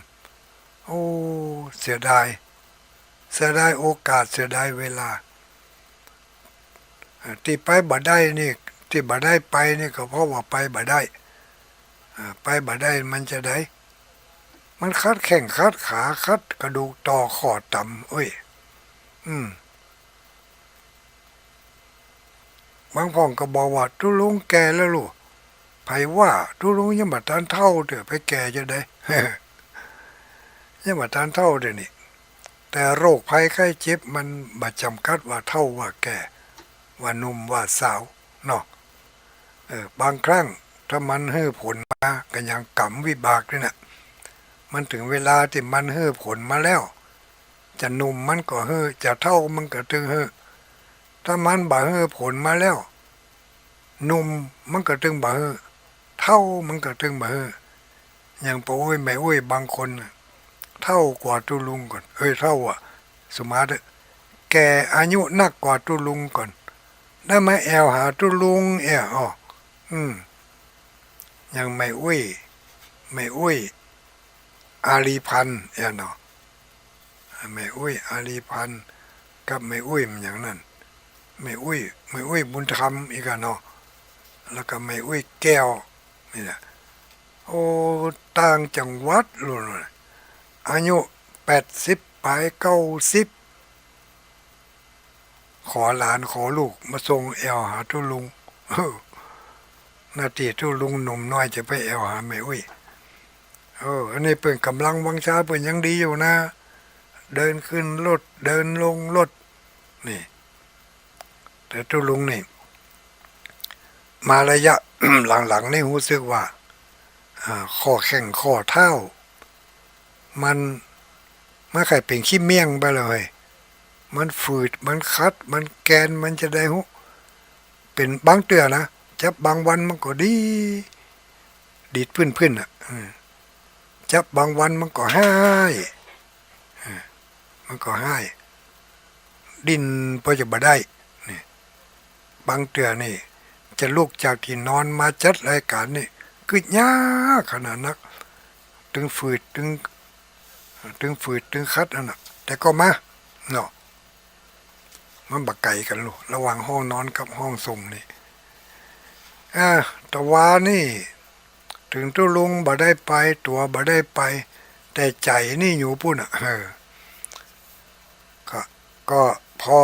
โอ้เสียดายโอกาสเสียดายเวลาที่ไปบ่ได้นี่ที่บ่ได้ไปนี่ก็เพราะว่าไปบ่ได้ไปบ่ได้มันจะได้มันคัดแข้งคัดขาคัดกระดูกต่อข้อต่ำเอ้ยอืมบางพ่องก็บอกว่าทุลุงแก่แล้วลูกไผว่าทุลุงยังบ่ทันเฒ่าเด้อไปแก่จะได้ ยังบ่ทันเฒ่าเด้อนี่แต่โรคภัยไข้เจ็บมันบ่จำกัดว่าเฒ่าว่าแก่ว่าหนุ่มว่าสาวเนาะบางครั้งถ้ามันให้ผลมาก็ยังกรรมวิบากด้วยน่ะมันถึงเวลาที่มันให้ผลมาแล้วจะหนุ่มมันก็ให้จะเฒ่ามันก็ถึงให้ถ้ามันบ่ให้ผลมาแล้วหนุ่มมันก็ถึงบ่ให้เฒ่ามันก็ถึงบ่ให้อย่างปู่อ้ยแม่อ้ยบางคนเท่ากว่าตุลุงก่อนเท่าอ่ะสมาร์ทแกอายุนักกว่าตุลุงก่อนได้มาแอวหาตุลุงอย่างไม่อุ้ยอาลีพันธ์เนาะไม่อุ้ยอาลีพันธ์กับไม่อุ้ยมันอย่างนั้นไม่อุ้ยบุญธรรมอีกเนาะแล้วก็ไม่อุ้ยแก้วนี่แหละโอ้ต่างจังหวัดเลยอายุ80ปลาย90ขอหลานขอลูกมาส่งแอวหาทุลุงนาทีทุลุงหนุ่มน้อยจะไปแอวหาแม่อุ้ยอันนี้เปิ่นกำลังวังชาเปิ่นยังดีอยู่นะเดินขึ้นรถเดินลงรถนี่แต่ทุลุงนี่มาระยะ หลังๆนี่รู้สึกว่าข้อแข้งข้อเท้ามันใครเป็นขี้เมี่ยงไปเลยมันฝืดมันคัดมันแกนมันจะได้หุเป็นบางเตือนะจับบางวันมันก็ดีดพื้นอ่ะจับบางวันมันก็ให้ดินพอจะบ่ได้นี่บางเตือนี่จะลุกจากที่นอนมาจัดรายการนี่คือยากขนาดนักถึงฝืดถึงคัดนั่นน่ะแต่ก็มาเนาะมันบักไก่กันลูกระหว่างห้องนอนกับห้องส่งนี่แต่ว่านี่ถึงตัวลุงบ่ได้ไปตัวบ่ได้ไปแต่ใจนี่อยู่ปุ่นอ่ะก็พอ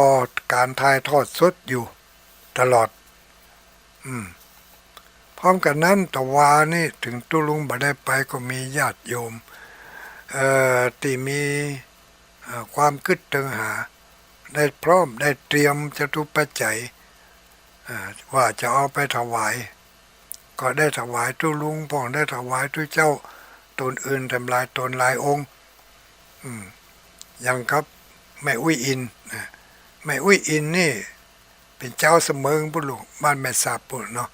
การถ่ายทอดสดอยู่ตลอดพร้อมกันนั้นแต่ว่านี่ถึงตัวลุงบ่ได้ไปก็มีญาติโยมที่มีความคิดตึงหาได้พร้อมได้เตรียมจตุปัจจัยว่าจะเอาไปถวายก็ได้ถวายทุลุงพ่องได้ถวายทุเจ้าตนอื่นทำลายตนหลายองค์อย่างครับแม่อุ้ยอินแม่อุ้ยอินนี่เป็นเจ้าเสมิงปุ่นลูกบ้านแม่สาบปุ่นเนาะ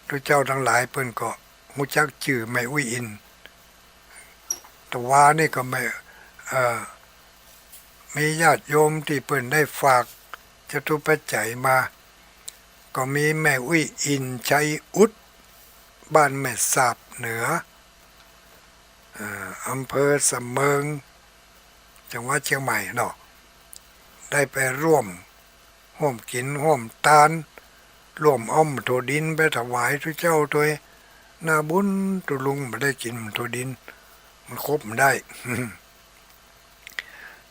ทุเจ้าทั้งหลายเพิ่นก็รู้จักชื่อแม่อุ้ยอินแต่ว่านี่ก็ไม่มีญาติโยมที่เพิ่นได้ฝากจตุปัจจัยมาก็มีแม่อุ้ยอินชัยอุดบ้านแม่สาบเหนืออำเภอเสมิงจังหวัดเชียงใหม่เนาะได้ไปร่วมกินร่วมทานร่วมอ้อมโถดินไปถวายทุเจ้าตัวหน้าบุญตุลุงไม่ได้กินโถดินมันครบมันได้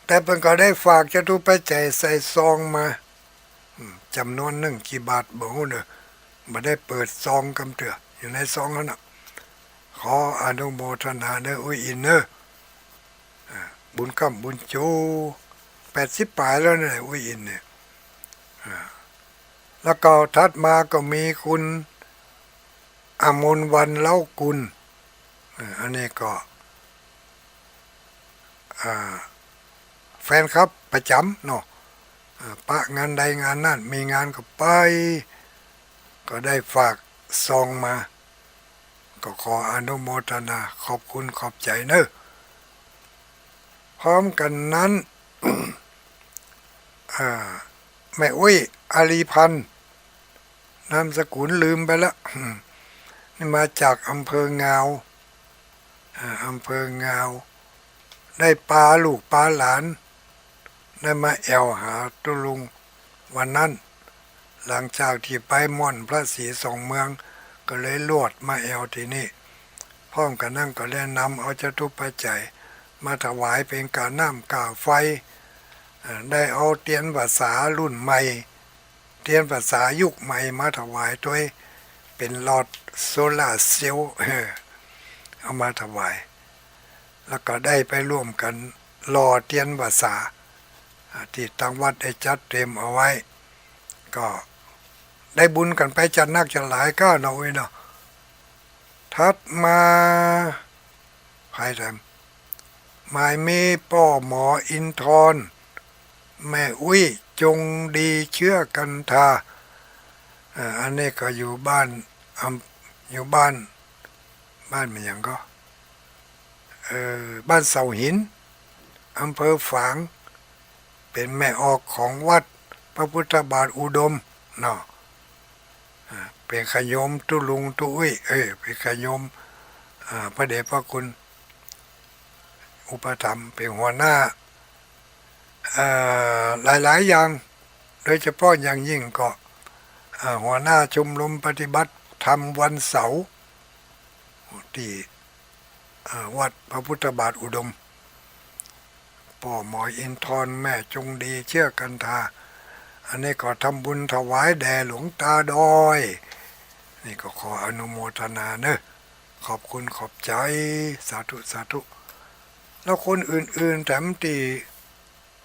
แต่เพิ่นก็ได้ฝากจตุปัจจัยใส่ซองมาจำนวนหนึ่งกี่บาทบ่ฮู้เด้อบ่ได้เปิดซองกำเตืออยู่ในซองนั่นน่ะขออนุโมทนาเด้ออุ้ยอินเนอร์บุญคำบุญโจ80ปลายแล้วเนี่ยอุ้ยอินเนี่ยแล้วก็ถัดมาก็มีคุณอมรวรรณเล้ากุลอันนี้ก็แฟนครับประจำเนาะปะงานใดงานนั่นมีงานก็ไป ก็ได้ฝากซองมาก็ขออนุโมทนาขอบคุณขอบใจเนอะพร้อมกันนั้น แม่อุ้ยอาลีพันธ์นามสกุลลืมไปแล้วนี่มาจากอำเภองาวอำเภองาวได้ปลาลูกปลาหลานได้มาแอวหาตุลุงวันนั้นหลังจากที่ไปม่อนพระศรีสองเมืองก็เลยลวดมาแอวที่นี่พร้อมกันนั่งก็เลยนำเอาจตุปัจจัยมาถวายเป็นการน้ำกาไฟได้เอาเตียนภาษารุ่นใหม่เตียนภาษายุคใหม่มาถวายด้วยเป็นหลอดโซลาร์เซลล์เอามาถวายแล้วก็ได้ไปร่วมกันรอเตียนภาษาที่ทางวัดได้จัดเตรียมเอาไว้ก็ได้บุญกันไปจัดนักจัดหลายก็หน่อยเนาะทัดมาใครทำหมายมีป้อหมออินทรแม่อุ้ยจงดีเชื่อกันทาอันนี้ก็อยู่บ้านอยู่บ้านมันอย่างก็บ้านเสาหินอำเภอฝางเป็นแม่ออกของวัดพระพุทธบาทอุดมเนาะเป็นขยมตุลุงตุอุ้ยเป็นขยมพระเดชพระคุณอุปถัมภ์เป็นหัวหน้าหลายๆอย่างโดยเฉพาะอย่างยิ่งก็หัวหน้าชมรมปฏิบัติธรรมวันเสาร์ที่วัดพระพุทธบาทอุดมพ่อหมออินทรแม่จงดีเชื่อกันทาอันนี้ก็ทำบุญถวายแด่หลวงตาดอยนี่ก็ขออนุโมทนาเนอะขอบคุณขอบใจสาธุสาธุแล้วคนอื่นๆแถมตี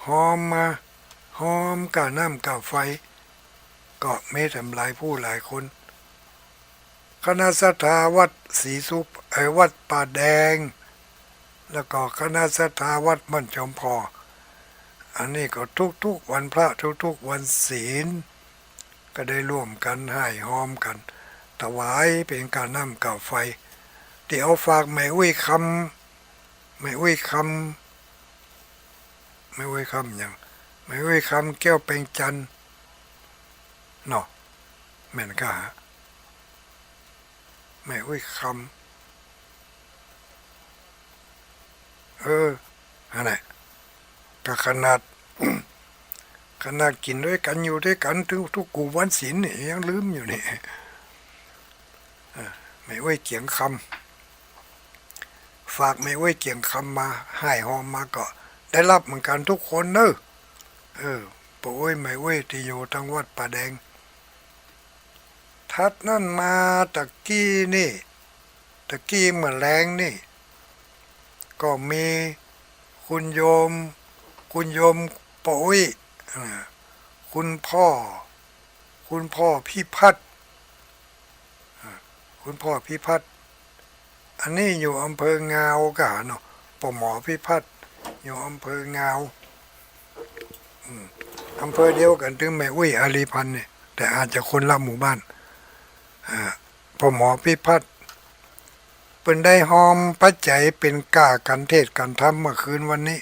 หอมมาหอมกะน้ำกะไฟก็ไม่ทำลายผู้หลายคนคณะสัทธาวัดศรีสุพวัดป่าแดงแล้วก็คณะสัทธาวัดม่อนจอมพออันนี้ก็ทุกวันพระทุกวันศีลก็ได้ร่วมกันให้หอมกันถวายเป็นการน้ำกะไฟที่เอาฝากแม่อุ้ยคำอย่างแม่อุ้ยคำแก้วเป็นจันเนาะแม่นก็แม่อุ้ยคำอันไหนก็ขนาด กินด้วยกันอยู่ด้วยกันทุกกูวันศีลนี่ยังลืมอยู่นี่ไม่ไว้เกียงคำฝากไม่ไว้เกียงคำมาให้หอมมาก็ได้รับเหมือนกันทุกคนเนอะปู่ไว้ไม่ไว้ที่อยู่ทางวัดป่าแดงทัดนั่นมาตะกี้เมื่อแรงนี่ก็มีคุณโยมปู่ไว้คุณพ่อพิพัฒน์อันนี้อยู่อำเภองาวกะเนาะป่อหมอพิพัฒน์อยู่อำเภองาวอำเภอเดียวกันถึงแม่อุ้ยอาลีพันธ์เนี่ยแต่อาจจะคนละหมู่บ้านป่อหมอพิพัฒน์เป็นได้หอมปัจจัยเป็นกากันเทศกันธรรมเมื่อคืนวันนี้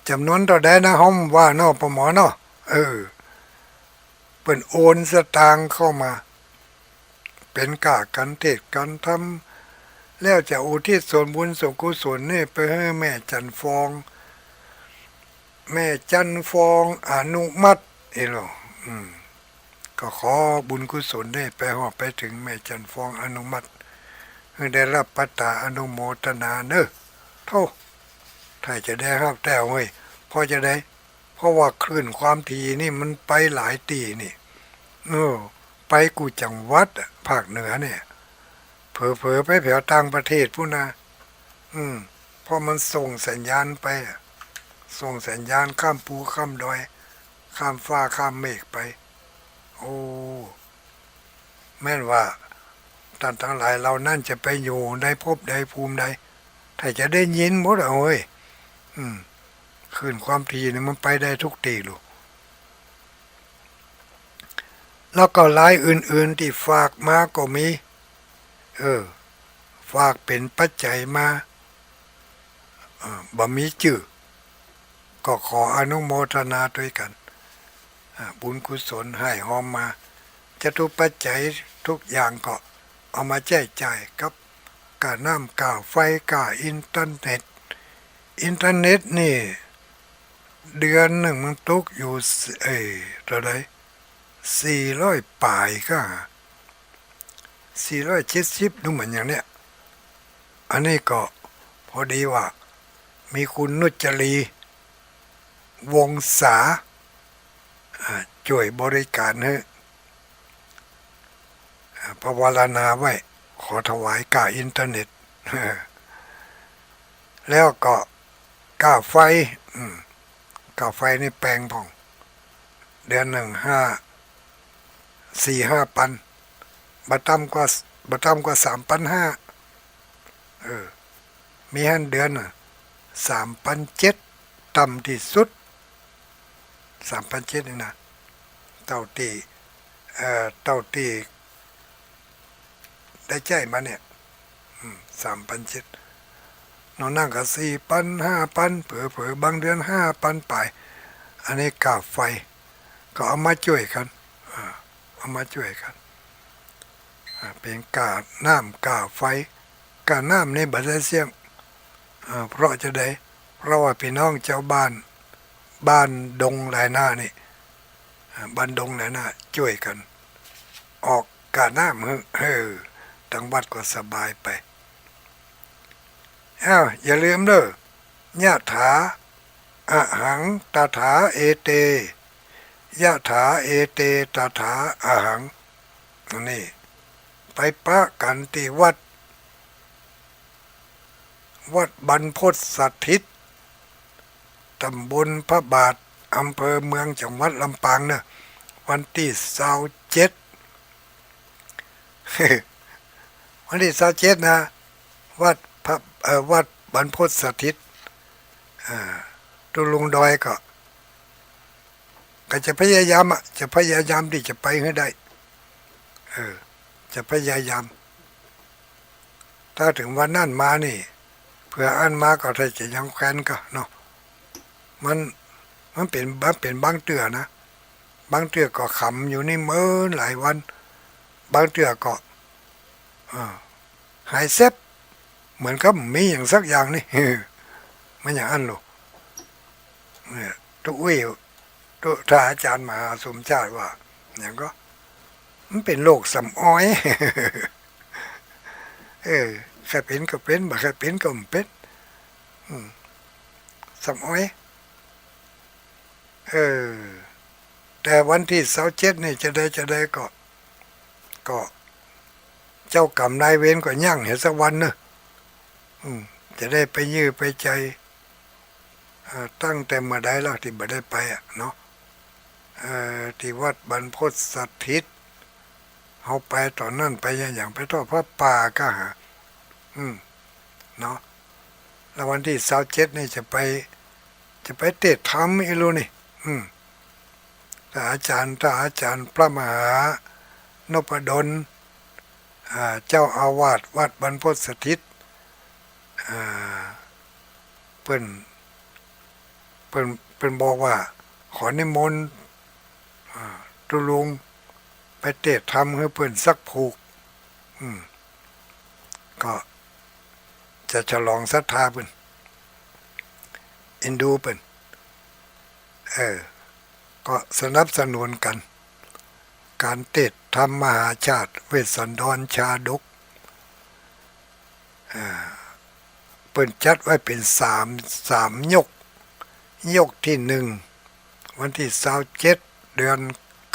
จำนวนต่อได้นะห้อมว่าเนาะป่อหมอเนาะเป็นโอนสตางค์เข้ามาเป็นกากันเทศกันธรรมแล้วจะอุทิศส่วนบุญส่วนกุศลนี่ไปให้แม่จันฟองอนุมัติหรอก็ขอบุญกุศลได้ไปหอบไปถึงแม่จันฟองอนุมัติให้ได้รับปัตตาอนุโมทนาเนอะเท่าถ้าจะได้ครับแต่เว้ยพอจะได้เพราะว่าคลื่นความถี่นี่มันไปหลายตีนี่ไปกูจังหวัดภาคเหนือเนี่ยเผลอไปแถวต่างประเทศพูนะพอมันส่งสัญญาณไปส่งสัญญาณข้ามภูข้ามดอยข้ามฟ้าข้ามเมฆไปโอ้แม่นว่าท่านทั้งหลายเรานั่นจะไปอยู่ในภพใดภูมิใดถ้าจะได้ยินหมดเว้ยคลื่นความถี่นี่มันไปได้ทุกตีลูก แล้วก็รายอื่นๆที่ฝากมาก็มี ฝากเป็นปัจจัยมาบ่มีจื่อก็ขออนุโมทนาด้วยกันบุญกุศลให้หอมมาจะทุกปัจจัยทุกอย่างก็เอามาแจกจ่ายกับกาน้ำกาไฟกาอินเทอร์เน็ตนี่เดือนหนึ่งมันตกอยู่เท่าไหร่400ป่ายก็470ดูเหมือนอย่างเนี้ยอันนี้ก็พอดีว่ามีคุณนุจรีวงศาช่วยบริการให้ภาวนาไว้ขอถวายกาอินเทอร์เน็ตแล้วก็กาไฟกาไฟนี่แปลงพ่องเดือนหนึ่ง4-5 ปันบัต่ำกว่า3,500มีหันเดือน3,700ต่ำที่สุด3,700นี่นะเต่าตีได้ใจมาเนี่ย3,700นอนนั่งก็4,000-5,000เผลอบางเดือน5,000ไปอันนี้กาไฟก็เอามาช่วยกันเอามาช่วยกันเป็นกาน้ำกาไฟกาน้ำในบัดเสียงเพราะจะได้เพราะว่าพี่น้องเจ้าบ้านดงหลายหน้านี่บ้านดงหลายหน้าช่วยกันออกกาน้ำทั้งวัดก็สบายไปอย่าลืมเด้อยะถาอะหังตถาเอเตยะถาเอเตตถาอะหังนี่ไปปะกันที่วัดบรรพตสถิตตำบลพระบาทอำเภอเมืองจังหวัดลำปางเนอะวันที่27วันที่27นะวัดบรรพตสถิตตุลุงดอยก็จะพยายามที่จะไปให้ได้จะพยายามถ้าถึงวันนั้นมานี่เผื่ออันมาก็ถ้าจะยังแค้นก็เนาะมันเป็นบางเตือนะบางเตือก็ขำอยู่นี่เมื่อหลายวันบางเตือก็หายเซฟเหมือนกับมีอย่างสักอย่างนี่มันอย่างนั้นหรอกเนี่ยตัวถ้าอาจารย์มหาสมชาติว่าอย่างก็มันเป็นโรคสำออยใครเป็นก็เป็นบ่ใครเป็นก็ไม่เป็นสำออยแต่วันที่27นี่จะได้ก็เจ้ากรรมนายเวรก็ยั่งเห็นสักวันเนอะจะได้ไปยื้อไปใจตั้งแต่เมื่อใดล่ะที่บ่ได้ไปเนาะที่วัดบรรพตสถิตเอาไปตอนนั้นไปอย่างไปทอดพระป่าก็หาเนาะแล้ววันที่27นี่จะไปเทศธรรมไม่รู้นี่ถ้าอาจารย์พระมหานพดลเจ้าอาวาสวัดบรรพตสถิตเพิ่นบอกว่าขอนิมนต์ตุลุงไปเทศธรรมให้เพิ่นสักผูกก็จะฉลองศรัทธาเพิ่นเอ็นดูเพิ่นก็สนับสนุนกันการเทศธรรมมหาชาติเวสสันดรชาดกเปิ่นจัดไว้เป็นสามยกที่1วันที่27เดือน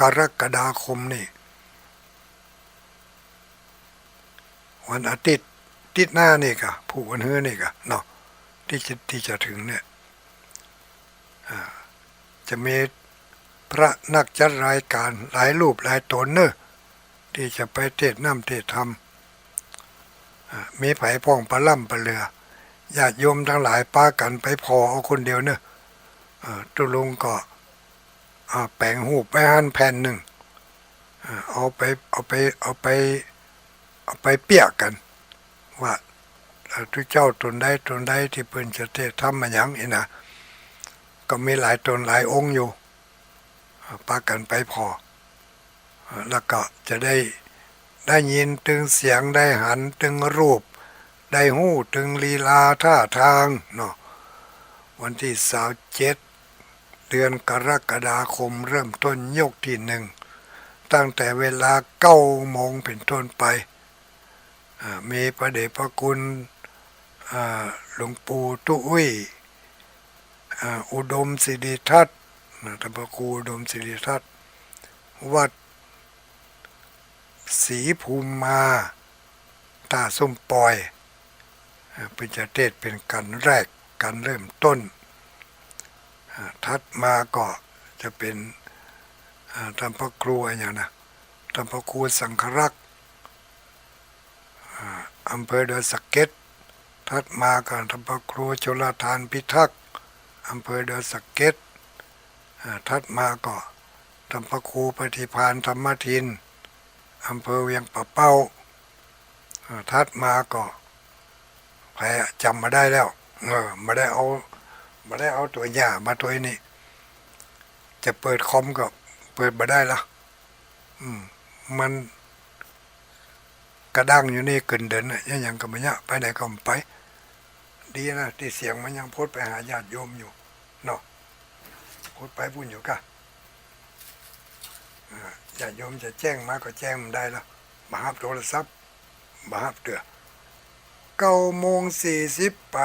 กรกฎาคมนี่วันอาทิตย์หน้านี่ก็ผู้วันเฮือนี่ก็เนาะที่จะถึงเนี่ยจะมีพระนักจัดรายการหลายรูปหลายตนเนอะที่จะไปเทศน้ำเทศธรรมมีไผ่พ่องปลาล่ำปลาเรือญาติโยมทั้งหลายปากันไปพอเอาคนเดียวเนอะตุลุงก็แปลงหูปไปหั่นแผ่นหนึ่ง เอาไปเอาไปเอาไปเอาไปเปียกกันว่าทุกเจ้าตนใดที่เพิ่นจะเทศทำมาหยังอีนะก็มีหลายตนหลายองค์อยู่ปากันไปพอแล้วก็จะได้ยินถึงเสียงได้หันถึงรูปได้หู้ถึงลีลาท่าทางเนาะวันที่27เดือนกรกฎาคมเริ่มต้นยกที่หนึ่งตั้งแต่เวลา9 โมงเป็นต้นไปมีพระเดชพระคุณหลวงปู่ตุ้ยอุดมศิริทัศน์ท่านพระครูอุดมศิริทัศน์วัดศรีภูมิมาตาส้มปอยเป็นจะเทศเป็นกันแรกกันเริ่มต้นทัดมาก็จะเป็นท่านพระครูอะไรอย่างนะท่านพระครูสังฆรักษ์อำเภอดอยสะเก็ดทัดมาก็ท่านพระครูชลทานพิทักษ์อำเภอดอยสะเก็ดทัดมาก็ท่านพระครูปฏิภาณธรรมทินอำเภอเวียงปะเป้าทัดมาก็ใครจำมาได้แล้วไม่ได้เอาตัวหย่ามาตัวนี้จะเปิดคอมก็เปิดมาได้ละมันกระด้างอยู่นี่เกินเดินยังก็ไม่ยะไปไหนก็ไม่ไปดีนะที่เสียงมันยังพดไปหาญาติโยมอยู่เนาะพดไปพูดอยู่กะญาติโยมจะแจ้งมาก็แจ้งมันได้แล้วมาหับโทรศัพท์มาหับเตือ9:40ไป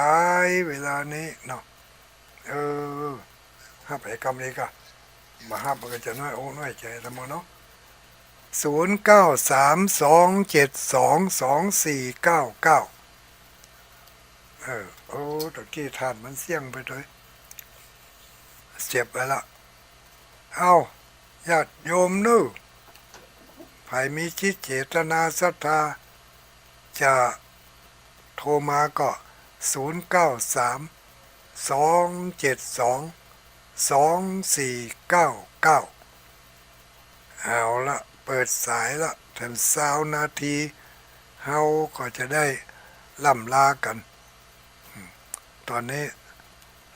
เวลานี้เนาะหับไอ้กำนี้ก็มาหับมันก็จะน้อยน้อยใจละมั้งเนาะ0932722499ตะกี้ทานมันเสี่ยงไปเลยเจ็บไปละเอาญาติโยมนู้ใครมีจิตเจตนาศรัทธาจะโทรมาก็0932722499เอาละเปิดสายละถึง20 นาทีเฮาก็จะได้ล่ำลากันตอนนี้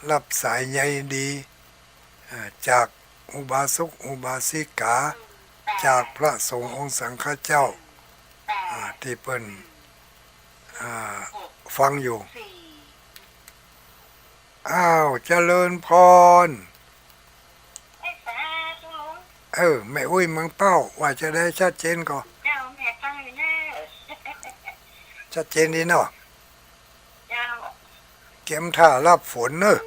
รับสายใหญ่ดีจากอุบาสกอุบาสิกาจากพระสงฆ์องค์สังฆเจ้าที่เปิ้นฟังอยู่อ้าวเจริญพรแม่อุ้ยเมืองเป้าว่าจะได้ชัดเจนก่อนชัดเจนดีเนาะเก็มท่ารับฝนเนอะ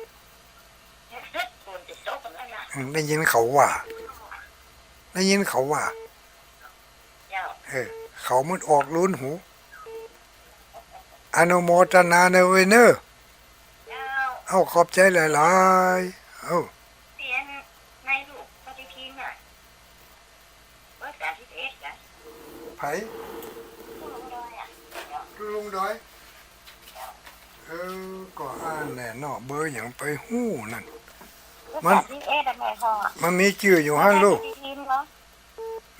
ได้ยินเขาว่าเขามันออกลุ้นหูอนุโมทนาในเวเนอร์เอาขอบใจหลายๆเสียนในลูกปฏิทินอ่ะเบอร์31อ่ะไผลุงดอยก็อ่านแน่เนาะเบอร์อย่างไปหู้นั่นมันมีชื่ออยู่ฮั่นลูก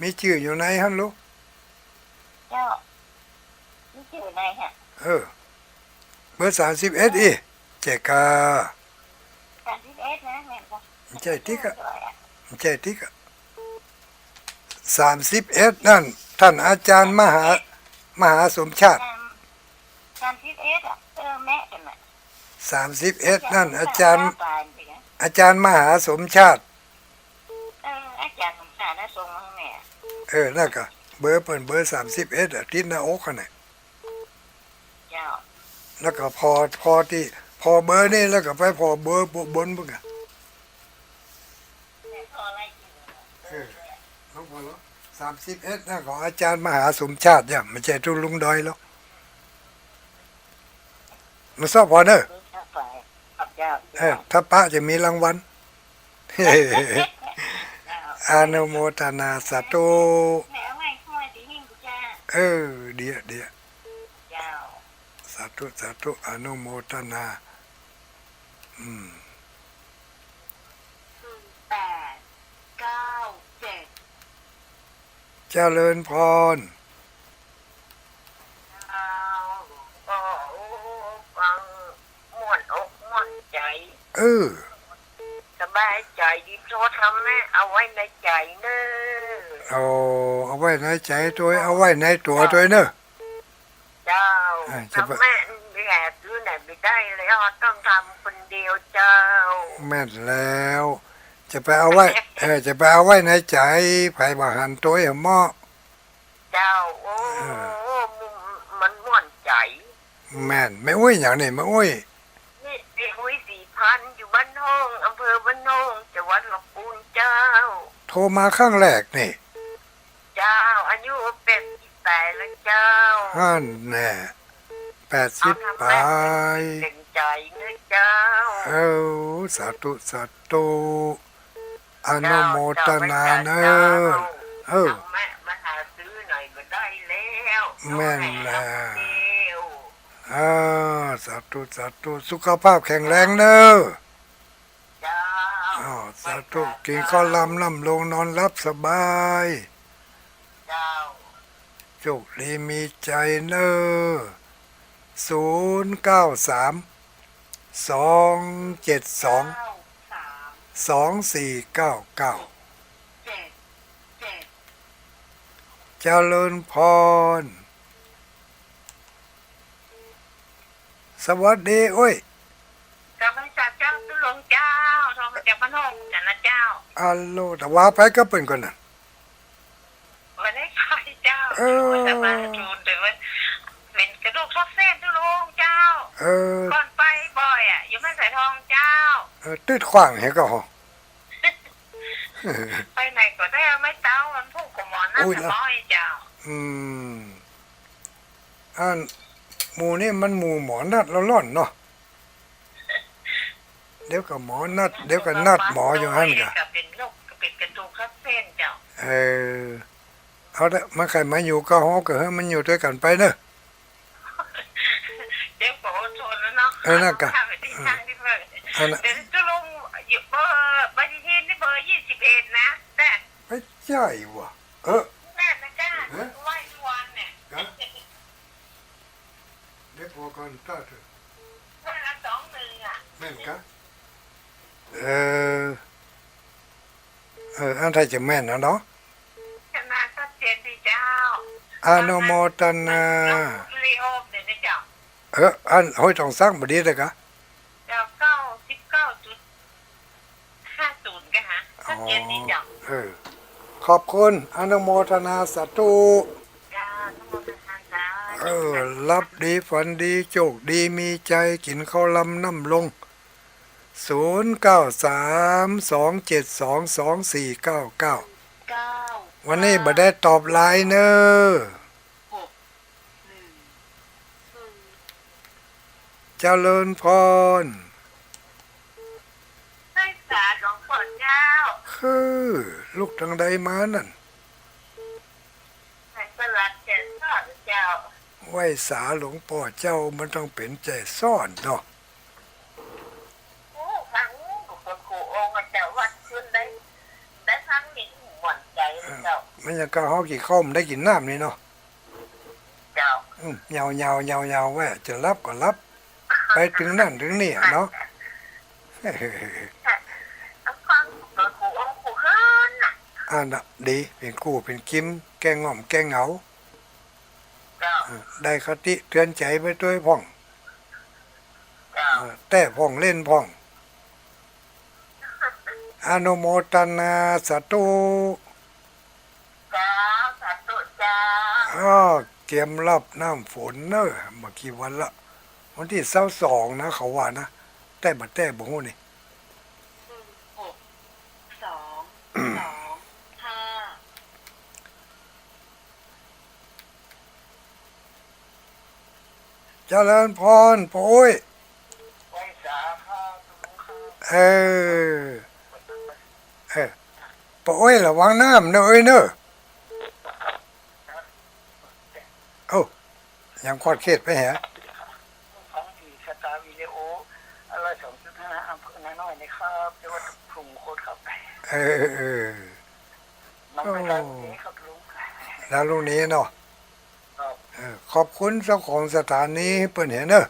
มีชื่ออยู่ในฮั่นลูกเจ้ามีชื่อในฮะเบอร์31อีเจกา31นะแม่นบ่ใจติ๊กอะ31นั่นท่านอาจารย์มหาสมชาติ31อ่ะแม่กันน่ะ31นั่นอาจารย์มหาสมชาติอาจารย์สมชาตินะส่งมาแม่นั่นก็เบอร์เปิ้นเบอร์31ติดหน้าอกคั่นน่ะเจ้าแล้วก็พอที่พอเบอร์นี่แล้วก็ไปพอเบอร์บนพุ่นก็น้องพอแล้ว31นั่นของอาจารย์มหาสมชาติเนี่ยไม่ใช่ทุลุงดอยหรอกมันชอบพอเนอะถ้าป้าจะมีรางวัลอานุโมทนาสาธุเดี๋ยวสาธุอนุโมทนา8 9 7 เจริญพรก็ฟังม่วนอกม่วนใจเออสบายใจดีโทษทำนะเอาไว้ในใจเนอะเอาไว้ในใจตัวเอาไว้ในตัวตัวเนอะเจ้าจะไปทำแม่ไม่แอบซื้อไหนไม่ได้แล้วต้องทำคนเดียวเจ้าแม่นแล้วจะไปเอาไว้จะไปเอาไว้ในใจไผบ่หันตัวหม้อเจ้าโอ้มันม่วนใจแม่นไม่อุ้ยอย่างนี้ไม่อุ้ยนี่ไอ้หุ้ย4,000อยู่บ้านห้องอำเภอบ้านห้องจังหวัดลำพูนเจ้าโทรมาครั้งแรกนี่เจ้าอายุ88แล้วเจ้าฮั่นแน่80ปลายเก่งใจนะเจ้าสาธุสาธุอนุโมทนาเนอะแม่มาหาซื้อหน่อยก็ได้แล้วแม่นแล้วสาธุสาธุสุขภาพแข็งแรงเนอะสาธุกินข้าวล่ำลงนอนรับสบายโชคดีมีใจเนอะ092-272-2499เจริญพรสวัสดีโอ้ยกำลังจัดเจ้าตุลงเจ้าทองจากบ้านห้องจันนะเจ้าอัลโหลแต่ว่าไปก็เป็นคนน่ะวันนี้ใครเจ้าจะมาดูแต่ว่าเป็นกระดูกทับเส้นตุลงเจ้าก่อนไปบ่อยอยู่แม่สายทองเจ้าตืดขว้างเหรอก็ไปไหนก็ได้ไม่เต้ามันพูกกับหมอนั่นน้อยเจ้าอันหมูนี่มันหมูหมอนัดร้อนเนาะเดี๋ยวกับหมอนัดเดี๋ยวกับนัดหมออยู่หั่นกะเป็นโรคเป็นกระดูกทับเส้นเจ้าเอาละมาใครมาอยู่ก็ฮอก็ให้มันอยู่ด้วยกันไปเนอะเดี๋ยวขอโทษแล้วเนาะนั่นกะเดี๋ยวจะลงอยู่เบอร์บัญชีนี่เบอร์21นะแต่ไม่ใช่วะแม่นะจ้าไหว้ทุกวันเนี่ยเด็กพอก่อนต้าเถอะวันละ21แม่นกะอันไทยจะแม่นนะเนาะขนาดชัดเจนดีเจ้าอนุโมทนาลีโอมเนี่ยนะเจ้าอันห้อยต้องสร้างบ่ดีเลยกะเจ้า99.50กันฮะชัดเจนดีเจ้าขอบคุณอนุโมทนาสาธุรับดีฝันดีโชคดีมีใจกินข้าวลำน้ำลง0932722499วันนี้บ่ได้ตอบไลน์เนอะเจริญพรให้สาหลวงพ่อเจ้าคือลูกทางใดมานั่นให้สลัดแก่ซ่อนเจ้าไหว้สาหลวงพ่อเจ้ามันต้องเป็นใจซ่อนเนาะฟังคนครูองค์เจ้าวัดขึ้นได้ฟังนี่หม่นใจเจ้ามันยังก็เฮากี่ข้มได้กินน้ำนี่เนาะเจ้ายาวๆแว่จะรับก็รับไปถึงนั่นถึงนี่เนาะฟังคนครูองค์ครูขึ้นน่ะดีเป็นกู้เป็นคิมแก้ง่อมแก้เหงาได้คติเตือนใจไปด้วยพ่องแต่พ่องเล่นพ่องอนุโมทนาสาธุสาธุจ้าเตรียมรับน้ำฝนเนอะเมื่อกี้วันละวันที่22นะเขาว่านะแต่บ่ฮู้นี่เจริญพรโป้ยโป้ยระวังน้ำเนอะเนอะยังควอดเขตไปฮะของที่สตาร์วิดีโอ102.5อำเภอนาน้อยนะครับจังหวัดถุงโคตรครับน้องไม่ได้ครับลุง แล้วลูกนี้เนาะ ครับ ขอบคุณเจ้าของสถานีเปิ่นเห็นเนอะ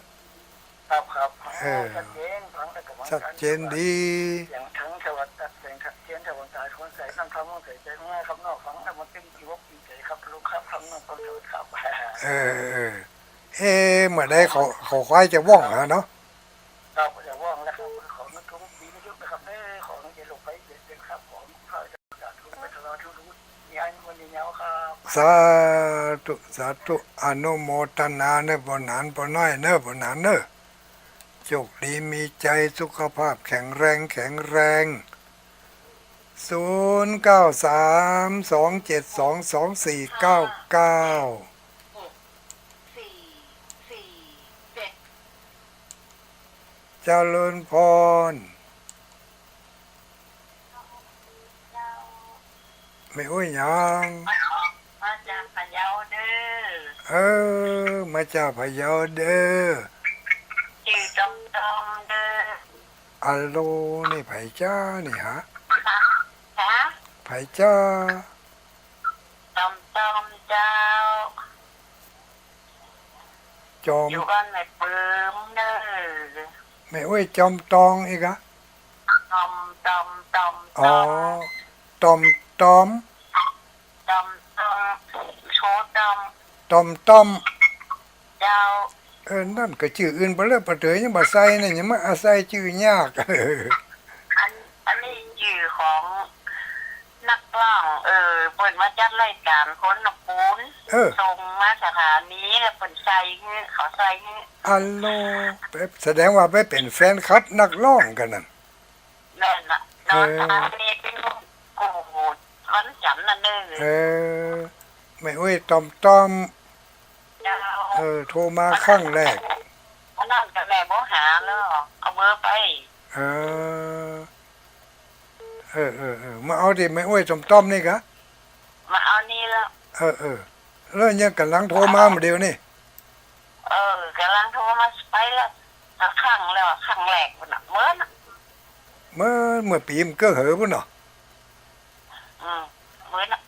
ครับครับ เออ ชัดเจนฟังแต่กับ ชัดเจนดี อย่างทั้งชาวตัดเสียงชัดเจนชาวตายคนใส่นั่งทำต้องใส่ใจง่ายครับนอกฟังแต่มันเป็นอีวกอีใจครับลูกครับทำนั่งต้องเถิดครับ เออเมื่อได้เขาควายจะว่องเหรอเนาะ ครับอย่าว่างนะครับของนักทุนปีนี้ยุบนะครับของเย็นลงไปเย็นครับของข้าจะจัดทุนไปตลอดทุนยายมันยาวครับ สาธุสาธุอนุโมทนาเนอะปนานปน้อยเนอะปนานเนอะโชคดีมีใจสุขภาพแข็งแรงแข็งแรง0932722499 6 4 4 7 เจริญพรไม่อุ้ยหยัง มาจากพะเยาเด้อ มาจากพะเยาเด้อ ชื่อจอมเด้อ อัลโลนี่ไผจ้านี่ฮะ ฮะ ไผจ้า จอมเจ้า จอม อยู่บ้านแม่ปื้มเด้อ ไม่อุ้ยจอมตองอีกอะ ตอม อ๋อตอมตอม โชว์ตอม ตอมต้อม เจ้า นั่นก็ชื่ออื่นบ่เลิกบ่เถยยังบ่ใส่นี่ยังมาอาศัยชื่อยาก อันนี้ชื่อของนักร้องเปิดมาจัดรายการคนนกปูนส่งมาสถานีแล้วเปิดใส่ให้เขาใส่ให้ อัลโลแสดงว่าไปเป็นแฟนคลับนักร้องกันนั่น นั่นน่ะนอนอันนี้เป็นกูวันจันทร์นั่นเด้อ ไม่อุ้ยตอมต้อม เจ้า โทรมาครั้งแรก อันนั้นกับแม่บ่หาแล้วเอาเบอร์ไป เออมาเอาดิไม่อุ้ยตอมต้อมนี่กะ มาเอานี่แล้ว แล้วยังกำลังโทรมาเมื่อเดียวนี่ กำลังโทรมาไปแล้วครั้งแล้วครั้งแรกมันน่ะเมื่อน่ะ เมื่อปีมนก็เหอพุ่นเนาะ เมื่อน่ะ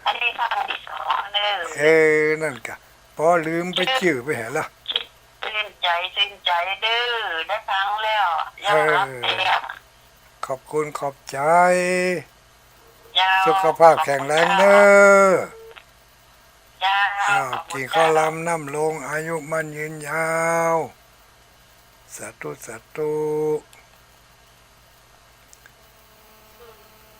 อันนี้ครั้งที่สองเด้อ นั่นกะพอลืมไปชื่อไปหาละ ชื่นใจเด้อได้ฟังแล้วยอมรับแล้ว ขอบคุณขอบใจ เจ้า สุขภาพแข็งแรงเด้อ เจ้า กี่ข้าวลำน้ำลงอายุมันยืนยาวสาธุสาธุ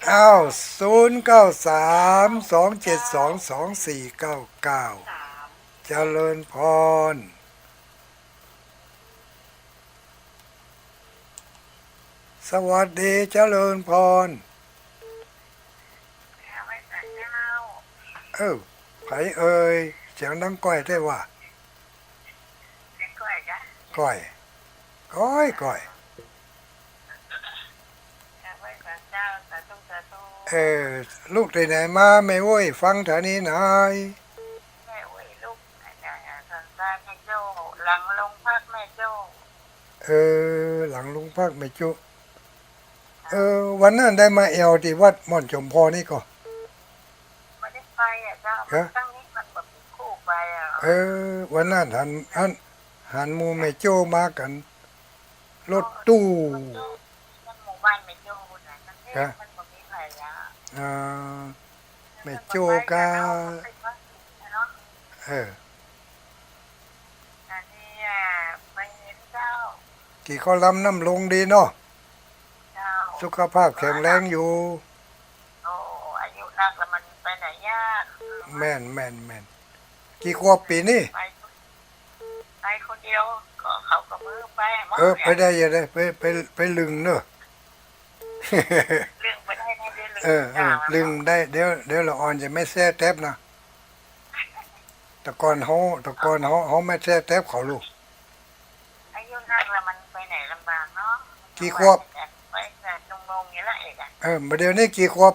0932722499เจริญพรสวัสดีเจริญพรไผเอ่ยเสียงดังก้อยได้ว่าก้อยลูกที่ไหนมาไม่โว้ยฟังเถอะนี้หน่อย แม่อุ้ยลูกสันตาแม่โจ้หลังลงพักแม่โจ้ หลังลุงพักไม่จุวันนั้นได้มาแอวที่วัดม่อนจมพอนี่ก็ ไม่ได้ไปเจ้าตั้งนี้มันแบบคู่ไปวันนั้นหันหมูไม่โจมากันรถตู้ มันหมู่บ้านแม่โจ้นะมันบ่มีใครอ่ะ ไม่โจกาอันนี้ไปเห็นเจ้า กี่ข้อลำน้ำลงดีเนาะ เจ้า สุขภาพแข็งแรงอยู่ โอ้อายุนักแล้วมันไปไหนยาก แม่นกี่ขวบปีนี่ ไปคนเดียวก็เขาก็มือไป ไปได้ยังได้ไปลึงเนอะ เรื่องไปได้ในเดือนลึงได้เดี๋ยวละอ่อนจะไม่แซ่แทบนะแต่ก่อนเขาไม่แซ่แทบเขาลูก อายุนักแล้วมันไปไหนลำบากเนาะ กี่ขวบ ไปแต่ตรงๆอย่างนั้นเองมาเดี๋ยวนี้กี่ขวบ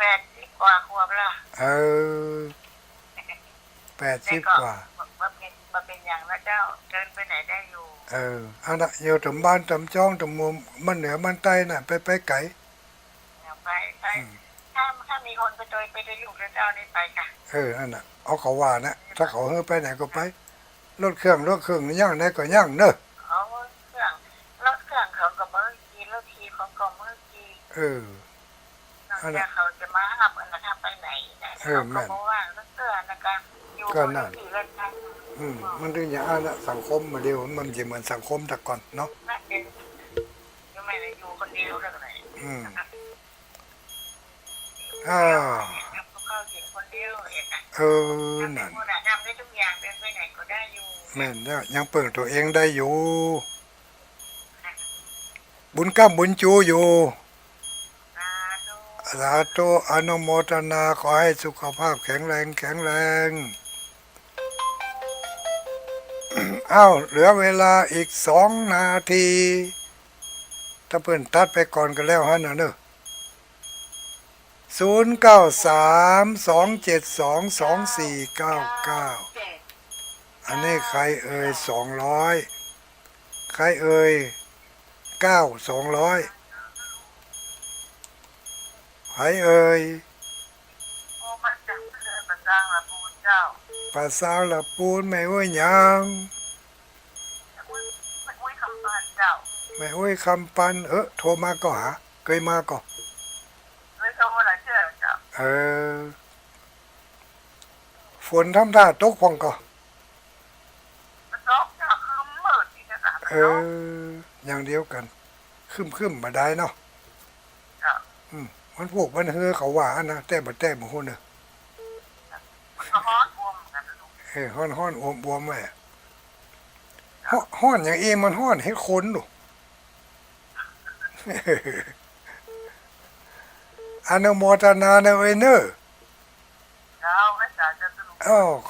80 กว่าขวบแล้ว 80 กว่ามาเป็นอย่างนะเจ้าเดินไปไหนได้อยู่อันน่ะอยู่ตำบ้านตำจ้องตำมุมมันเหนือมันใต้น่ะไปไกลไปข้าม ถ้ามีคนไปโดยลูกเจ้านี่ไปค่ะ นั่นน่ะเอาเขาว่านะถ้าเขาเฮ้ไปไหนก็ไปรถเครื่องย่างไหนก็ย่างเนอะเอาเครื่องรถเครื่องเขาก็เมื่อกี้รถทีเขาก็เมื่อกี้นอกจากเขาจะมาหับอันนั้นไปไหนเขาก็ว่างรถเครื่องนะคะอยู่บนที่เล่นทางมันถึงอย่างนั้นสังคมมาเดียวมันจะเหมือนสังคมแต่ก่อนเนาะยังไม่ได้อยู่คนเดียวเลยนั่นแม่นแล้วยังเปิดตัวเองได้อยู่บุญก้ามบุญจูอยู่สาธุอนุโมทนาขอให้สุขภาพแข็งแรงเหลือเวลาอีก2 นาทีถ้าเพิ่นตัดไปก่อนก็แล้วฮะเนอะ0932722499อันนี้ใครเอ่ย200ใครเอ่ย200ใครเอ่ยภาษาละปูนไม่ว่ายังไม่ว่าคำปันโทรมาก็หาเคยมาก็ฝนทำท่าตกพองก็อย่างเดียวกันขึ้นมาได้เนาะมันพวกมันเขาว่านะแต่บ่ฮู้เนอะฮ้อนบวมแม่ฮ้อนอย่างมันฮ้อนให้คนดูอนุโมทนาในเวเนอร์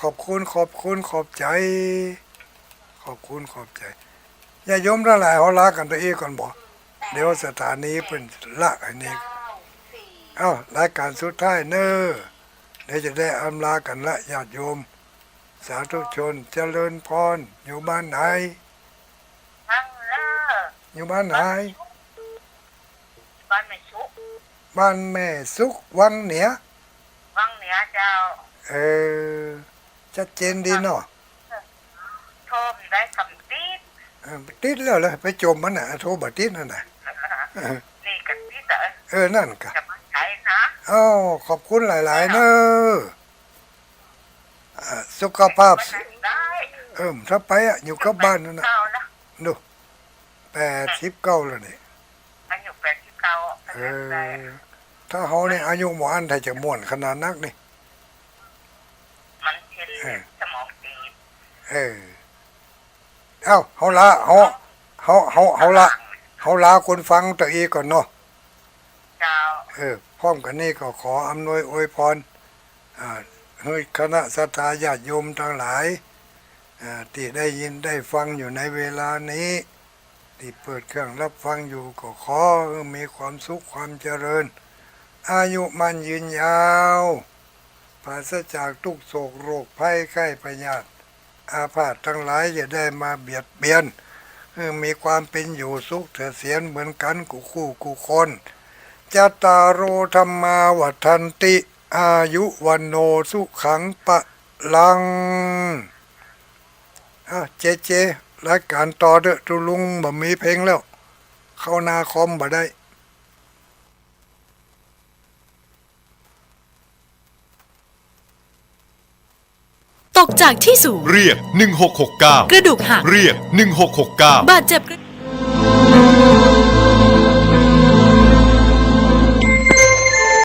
ขอบคุณขอบใจอย่ายมละลายเขาละกันตัวเองก่อนบอกเดี๋ยวสถานีเป็นละอันนี้รายการสุดท้ายเนอเดี๋ยวจะได้อำลากันละญาติโยมสาธุชนเจริญพรอยู่บ้านไหนอยู่บ้านไหนบ้านแม่สุกวังเหนือเจ้าชัดเจนดีเนาะโทรได้คำติดแล้วเลยไปจมมันน่ะโทรบ่ติดนั่นน่ะนี่กันติดนั่นกะจะมาใช้นะขอบคุณหลายๆเนอะสุขภาพถ้าไปอยู่กับบ้านนั่นน่ะดู89แล้วนี่อายุ89ถ้าเฮาเนี่ยอายุหมออันถ้าจะม่วนขนาดนักนี่มันเห็นสมองตีบเฮาลาคนฟังตัวเองก่อนเนาะเจ้าพร้อมกันนี้ก็ขออำนวยอวยพรให้คณะศรัทธาญาติโยมทั้งหลายที่ได้ยินได้ฟังอยู่ในเวลานี้ที่เปิดเครื่องรับฟังอยู่ก็ขอมีความสุขความเจริญอายุมั่นยืนยาวปราศจากทุกโศกโรคภัยไข้พยาธิอาพาธทั้งหลายอย่าได้มาเบียดเบียนมีความเป็นอยู่สุขเสียนเหมือนกันกูคนจัตตารโอธรรมาวัฏันติอายุวันโนสุขังปะลังเจรายการต่อเด้อตุลุงบ่มีเพลงแล้วเข้านาคอมบ่ได้ตกจากที่สูงเรียก1669กระดูกหักเรียก1669บาดเจ็บ